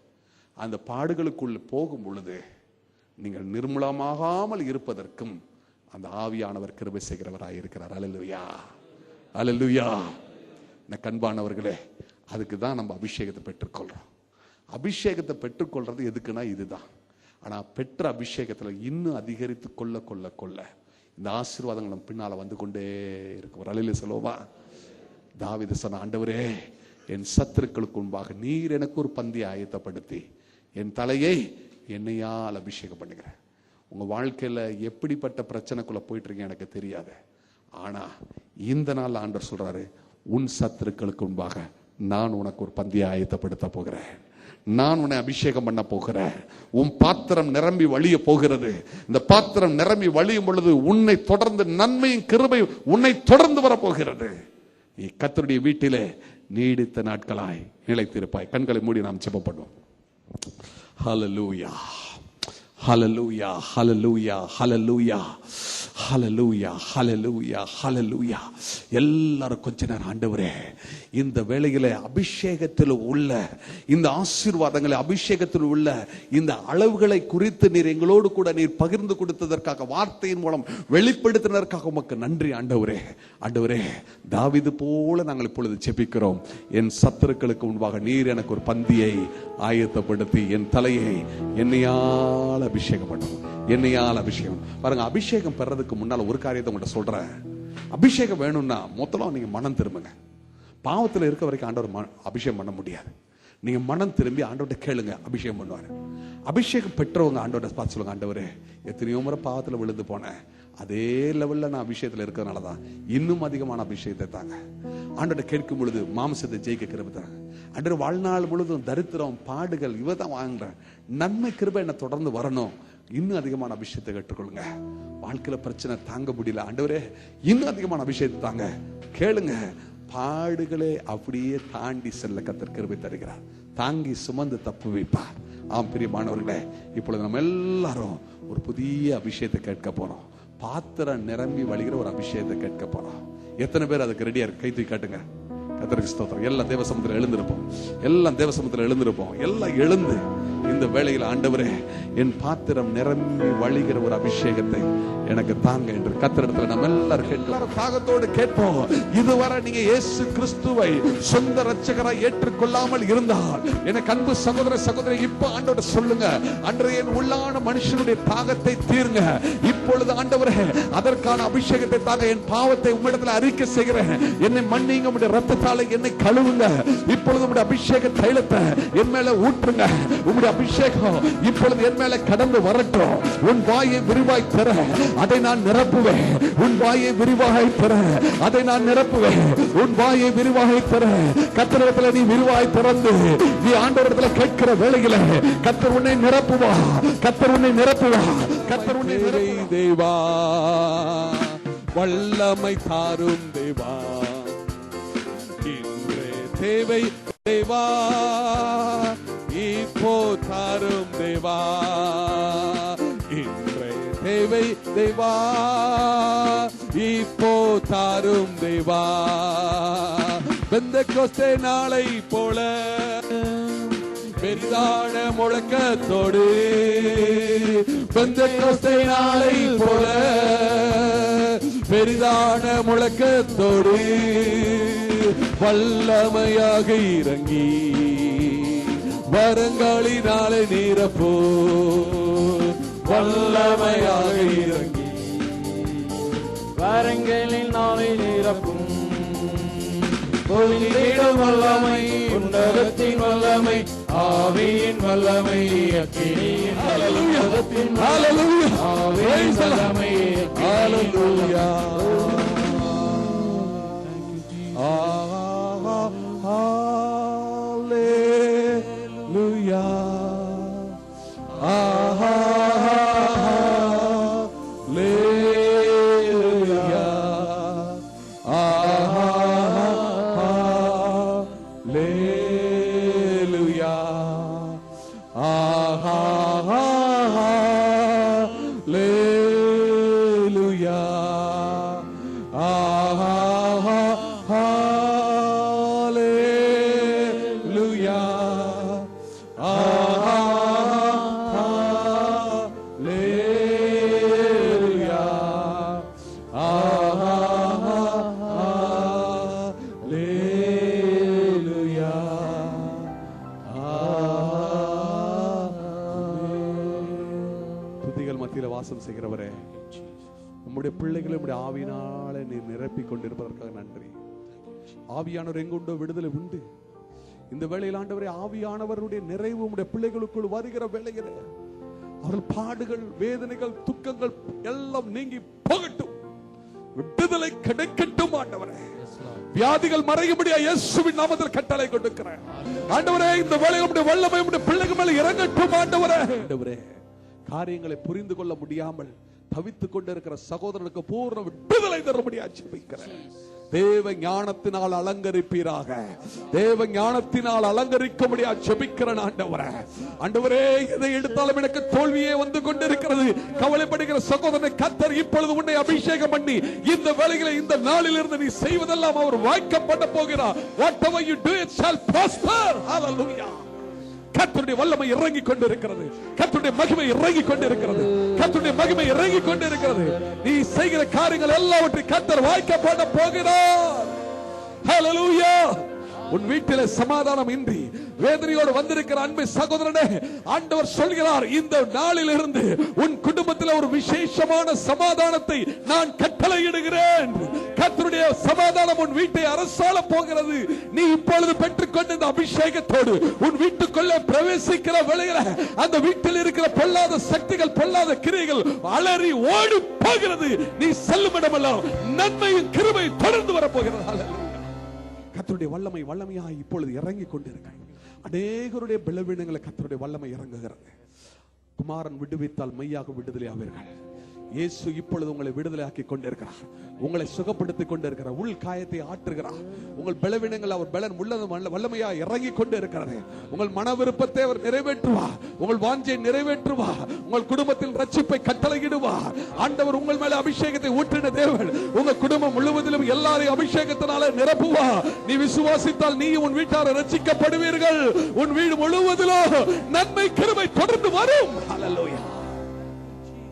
அந்த பாடுகளுக்குள்ள போகும் பொழுது நீங்கள் நிர்மூலமாகாமல் இருப்பதற்கும் அந்த ஆவியானவர் கிருபை செய்கிறவராய் இருக்கிறார். அல்லேலூயா, அல்லேலூயா. கண்பானவர்களே, அதுக்கு தான் நம்ம அபிஷேகத்தை பெற்றுக்கொள்றோம். அபிஷேகத்தை பெற்றுக்கொள்றது எதுக்குன்னா இதுதான். ஆனா பெற்ற அபிஷேகத்துல இன்னும் அதிகரித்து கொள்ள கொள்ள கொள்ள இந்த ஆசீர்வாதங்கள் நம்ம பின்னால வந்து கொண்டே இருக்கும். ஒரு அலையில சொல்லுவா, தாவீது சொன்ன, ஆண்டவரே என் சத்துருக்களுக்கு முன்பாக நீர் எனக்கு ஒரு பந்தியை ஆயத்தப்படுத்தி என் தலையை எண்ணெயால் அபிஷேகம் பண்ணுகிறேன். உங்க வாழ்க்கையில எப்படிப்பட்ட பிரச்சனைக்குள்ள போயிட்டு இருக்கீங்க எனக்கு தெரியாது. ஆனா இந்த நாள் ஆண்டவர் சொல்றாரு, உன் சத்துருக்களுக்கு முன்பாக நான் உனக்கு ஒரு பந்தியை ஆயத்தப்படுத்த போகிறேன், நான் உன்னை அபிஷேகம் பண்ண போகிறேன். உன் பாத்திரம் நிரம்பி வழிய போகிறது. இந்த பாத்திரம் நிரம்பி வழியும் பொழுது உன்னை தொடர்ந்து நன்மையும் கிருபையும் உன்னை தொடர்ந்து வரப்போகிறது. நீ கர்த்தருடைய வீட்டிலே நீடித்த நாட்களாய் நிலைத்திருப்பாய். கண்களை மூடி நாம் ஜெபம் பண்ணுவோம். ஹல்லேலூயா, ஹல்லேலூயா, ஹல்லேலூயா, ஹல்லேலூயா, ஹல்லேலூயா, ஹல்லேலூயா, ஹல்லேலூயா. எல்லாரும் கொஞ்ச நேரம், ஆண்டவரே இந்த வேளையில அபிஷேகத்தில் உள்ள இந்த ஆசீர்வாதங்களை, அபிஷேகத்தில் உள்ள இந்த அளவுகளை குறித்து நீர் எங்களோடு கூட நீர் பகிர்ந்து கொடுத்ததற்காக, வார்த்தையின் மூலம் வெளிப்படுத்தினதற்காக உமக்கு நன்றி ஆண்டவரே. ஆண்டவரே, தாவீது போல நாங்கள் இப்பொழுது ஜெபிக்கிறோம். என் சத்துருக்களுக்கு முன்பாக நீர் எனக்கு ஒரு பந்தியை ஆயத்தப்படுத்தி என் தலையை எண்ணெயால் அபிஷேகம் பண்ணும், எண்ணெயால் அபிஷேகம். பாருங்க, அபிஷேகம் பெறதுக்கு முன்னால ஒரு காரியத்தை உங்கள்கிட்ட சொல்றேன். அபிஷேகம் வேணும்னா முதல்ல நீங்க மனம் திரும்புங்க. பாவத்தில் இருக்க வரைக்கும் ஆண்டவர் அபிஷேகம் பண்ண முடியாது. நீங்க மனம் திரும்பி ஆண்டவர்கிட்ட கேளுங்க, அபிஷேகம் பண்ணுவாரு. அபிஷேகம் பெற்றவங்க ஆண்டவர்கிட்ட பார்த்து சொல்லுங்க, ஆண்டவரே எத்தனையோ முறை பாவத்தில் விழுந்து போனேன், அதே லெவல்ல நான் அபிஷேகத்தில் இருக்கிறதுனாலதான் இன்னும் அதிகமான அபிஷேகத்தை தாங்க. ஆண்டவர்கிட்ட கேட்கும் பொழுது மாம்சத்தை ஜெயிக்க கிருபை தராங்க. ஆண்டவர் வாழ்நாள் முழுதும் தரித்திரம், பாடுகள் இவதான் வாங்குறேன், நன்மை கிருபை என்ன தொடர்ந்து வரணும், இன்னும் அதிகமான அபிஷேகத்தை கேட்டுக்கொள்ளுங்க. வாழ்க்கையில பிரச்சனை தாங்க முடியல, ஆண்டவரே இன்னும் அதிகமான அபிஷேகத்தை தாங்க, கேளுங்க. பாடுகளே அப்படியே தாண்டி செல்ல கர்த்தர் கிருபை தருகிறார், தாங்கி சுமந்து தப்பு வைப்பார். ஆம் பிரியமானவர்களே, இப்பொழுது நம்ம எல்லாரும் ஒரு புதிய அபிஷேகத்தை கேட்க போறோம். பாத்திரம் நிரம்பி வழிகிற ஒரு அபிஷேகத்தை கேட்க போறோம். எத்தனை பேர் அதுக்கு ரெடியா இருக்கு? கை தூக்கி காட்டுங்க. கர்த்தருக்கு ஸ்தோத்திரம். எல்லாம் தேவசமூகத்தில் எழுந்திருப்போம், எல்லாம் தேவசமூகத்தில் எழுந்திருப்போம். எல்லாம் எழுந்து இந்த வேளையில், ஆண்டவரே என் பாத்திரம் நிரம்பி வழிகிற ஒரு அபிஷேகத்தை எனக்கு தாங்க என்று கர்த்தரிடத்துல நம்ம எல்லாரும் கேட்கிறோம். தாகத்தோடு கேட்போம். இதுவரை நீங்க இயேசு கிறிஸ்துவை சொந்த இரட்சகராய் ஏற்றுக்கொள்ளாமல் இருந்தால், எனக்கு அன்பு சகோதர சகோதரி, இப்ப ஆண்டவரை சொல்லுங்க, அன்றைய என் உள்ளான மனுஷனுடைய தாகத்தை தீர்ங்க. இப்பொழுது ஆண்டவரே அதற்கான அபிஷேகத்தை தாங்க. என் பாவத்தை உம்மிடத்தில் அறிக்கை செய்கிறேன், என்னை மன்னிங்க, உம்முடைய இரத்தத்தாலே என்னை கழுவுங்க. இப்பொழுது உம்முடைய அபிஷேக தைலத்தை என் மேல ஊற்றுங்க. உம்முடைய அபிஷேகம் இப்பொழுது என் மேல கடந்து வரட்டும். உன் வாயை விரிவாய் தர அதை நான் நிரப்புவேன். உன் வாயை விரிவாய் தர அதை நான் நிரப்புவேன். உன் வாயை விரிவாய் தர கர்த்தரிடத்தில் நீ விரிவாய் திறந்து நீ ஆண்டவரிடத்தில் கேட்கிற வேளையில கர்த்தர் உன்னை நிரப்புவா. கர்த்தர் உன்னை நிரப்புவா. கர்த்தர் உன்னை தேவா வல்லமை தாரும் தேவா. இன்றே தேவை தேவா இப்போ தாரும் தேவா. இன்றே தேவை தேவா இப்போ தாரும் தேவா. பெந்தெக்கோஸ்தே நாளை போல பெரிதான முழக்கத்தோடு பெந்தெக்கோஸ்தே நாளை போல பெரிதான முழக்கத்தோடு வல்லமையாக இறங்கி வரங்களினாலே நிரப்போ. வல்லமையாக இறங்கி வரங்களினாலே நிரப்பும். வல்லமை உன்னதத்தின் வல்லமை ஆவியின் வல்லமை அக்கினியின் ஆவியின் வல்லமை. ஹல்லேலூயா. வாசம் செய்கிறவரே, உம்முடைய பிள்ளைகளை உம்முடைய ஆவியினாலே நீ நிரப்பிக் கொண்டிருப்பதற்காக நன்றி. ஆவியானவர் எங்குண்டோ விடுதலை உண்டு. இந்த வேளையில் ஆண்டவரே, ஆவியானவருடைய நிறைவு உம்முடைய பிள்ளைகளுக்குள் வருகிற வேளையிலே அவர்கள் பாடுகள், வேதனைகள், துக்கங்கள் எல்லாம் நீங்கி போகட்டும். விடுதலை கிடைக்கட்டும் ஆண்டவரே. வியாதிகள் மறையும்படியா இயேசுவின் நாமத்தில் கட்டளை கொடுக்கிறேன் ஆண்டவரே. இந்த வேளையில் உம்முடைய வல்லமை உம்முடைய பிள்ளைகள் மேல் இறங்கட்டும் ஆண்டவரே. ஆண்டவரே, காரியங்களை புரிந்து கொள்ள முடியாமல் தவித்துக் கொண்டிருக்கிற சகோதரனுக்கு பூர்ண விடுதலை தரும்படியா ஜெபிக்கிறேன். தேவ ஞானத்தினால் அலங்கரிப்பீராக. தேவ ஞானத்தினால் அலங்கரிக்கும்படியா ஜெபிக்கிறேன் ஆண்டவரே. ஆண்டவரே, எதை எடுத்தாலும் எனக்கு தோல்வியே வந்து கொண்டிருக்கிறது. கவலைப்படுகிற சகோதரனை கர்த்தர் இப்பொழுது உன்னை அபிஷேகம் பண்ணி இந்த வேளையிலே இந்த நாளில் இருந்து நீ செய்வதெல்லாம் அவர் வாய்க்கப்பட போகிறார். Whatever you do it shall prosper. Hallelujah. கர்த்தருடைய வல்லமை இறங்கிக் கொண்டிருக்கிறது. கர்த்தருடைய மகிமை இறங்கிக் கொண்டிருக்கிறது. கர்த்தருடைய மகிமை இறங்கிக் கொண்டிருக்கிறது. நீ செய்கிற காரியங்கள் எல்லாவற்றையும் கர்த்தர் வாய்க்கப்பட போகிறார். ஹல்லேலூயா. உன் வீட்டிலே சமாதானம் இன்றி வேதனையோடு வந்திருக்கிற அன்பை சகோதரனே, ஆண்டவர் சொல்கிறார், இந்த நாளில் இருந்து உன் குடும்பத்தில் ஒரு விசேஷமான சமாதானத்தை நான் கட்டளையிடுகிறேன். கர்த்தருடைய சமாதானம் உன் வீட்டை அரசாள போகிறது. நீ இப்பொழுது பெற்றுக்கொண்ட இந்த அபிஷேகத்தோடு உன் வீட்டுக்குள்ளே பிரவேசிக்கிற வேளையில அந்த வீட்டில் இருக்கிற பொல்லாத சக்திகள், பொல்லாத கிரியைகள் அலறி ஓடி போகிறது. நீ செல்லும் இடமெல்லாம் நன்மையும் கிருபையும் தொடர்ந்து வரப்போகிறது. கர்த்தருடைய வல்லமை வல்லமையாக இப்பொழுது இறங்கிக் கொண்டிருக்கிறது. அநேகருடைய பலவீனங்களை கர்த்தருடைய வல்லமை இறங்குகிறது. குமாரன் விடுவித்தால் மெய்யாக விடுதலை ஆவீர்கள். இயேசு இப்பொழுது உங்களை விடுதலையாக்கி கொண்டிருக்கிறார். உங்களை சுகப்படுத்திக் கொண்டிருக்கிறார். உள் காயத்தை ஆற்றுகிறார். உங்கள் பலவீனங்கள் அவர் பலன் வல்லமையா இறங்கி கொண்டு இருக்கிறது. உங்கள் மன விருப்பத்தை அவர் நிறைவேற்றுவார். உங்கள் வாஞ்சை நிறைவேற்றுவார். உங்கள் குடும்பத்தில் ரட்சிப்பை கட்டளையிடுவார். ஆண்டவர் உங்கள் மேல அபிஷேகத்தை ஊற்றின தேவன் உங்கள் குடும்பம் முழுவதிலும் எல்லாரையும் அபிஷேகத்தினால நிரப்புவார். நீ விசுவாசித்தால் நீ உன் வீட்டார் ரட்சிக்கப்படுவீர்கள். உன் வீடு முழுவதிலும் நன்மை கிருபை தொடர்ந்து வரும். ஹல்லேலூயா.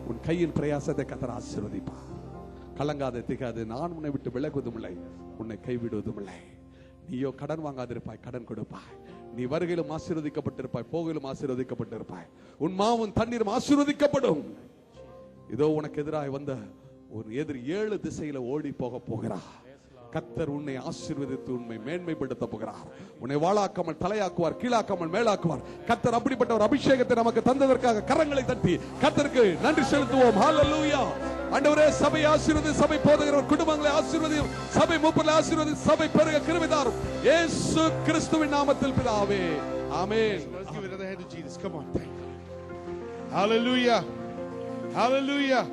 உன் கையின் பிரயாசத்தை கர்த்தர் ஆசீர்வதிப்பார். கலங்காத, திகாது. நான் உன்னை விட்டு விலகுவதும் இல்லை, உன்னை கைவிடுவதும் இல்லை. நீயோ கடன் வாங்காதிருப்பாய், கடன் கொடுப்பாய். நீ வருகையிலும் ஆசீர்வதிக்கப்பட்டிருப்பாய், போகையிலும் ஆசீர்வதிக்கப்பட்டிருப்பாய். உன் மாவும் தண்ணீரும் ஆசீர்வதிக்கப்படும். இதோ உனக்கு எதிராக வந்த ஒரு எதிரி 7 திசையில ஓடி போக போகிறார். கர்த்தர் உன்னை ஆசீர்வதித்து உன்னை மேன்மைப்படுத்த போகிறார். உன்னை வாளாக்காமல் தலையாக்குவார், கீழாக்காமல் மேலாக்குவார். கர்த்தர் அப்படிப்பட்ட ஒரு அபிஷேகத்தை நமக்கு தந்ததற்காக கரங்களை தட்டி கர்த்தருக்கு நன்றி செலுத்துவோம். ஹalleluya. ஆண்டவரே, சபை ஆசீர்வதி, சபை போதகர் குடும்பங்களை ஆசீர்வதி, சபை மூப்பர்களை ஆசீர்வதி, சபை பெருக கிருபை தாரும் இயேசு கிறிஸ்துவின் நாமத்தில் பிதாவே, ஆமென். Let's give another hand to Jesus. Come on. Thank you. Hallelujah. Hallelujah.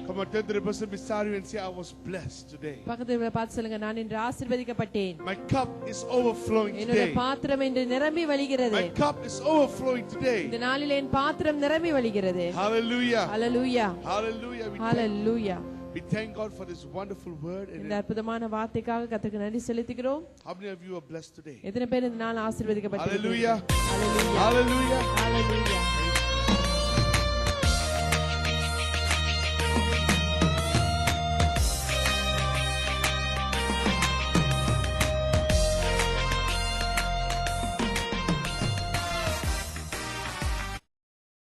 Come on, turn to the person beside you and say, I was blessed today. பக்கத்துல பார்த்து சொல்லுங்க, நான் இன்று ஆசீர்வதிக்கப்பட்டேன். My cup is overflowing என்னுடைய today. பாத்திரம் இன்று நிரம்பி வழிகிறது. My cup is overflowing today. இந்த நாளிலே என் பாத்திரம் நிரம்பி வழிகிறது. Hallelujah. Hallelujah. Hallelujah. Hallelujah. We thank God for this wonderful word. இந்த அற்புதமான வார்த்தைக்காக கர்த்தருக்கு நன்றி செலுத்துகிறோம். How many of you are blessed today? எத்தனை பேர் இந்த நாள் ஆசீர்வதிக்கப்பட்டிருக்கிறீர்கள்? Hallelujah. Hallelujah. Hallelujah. Hallelujah.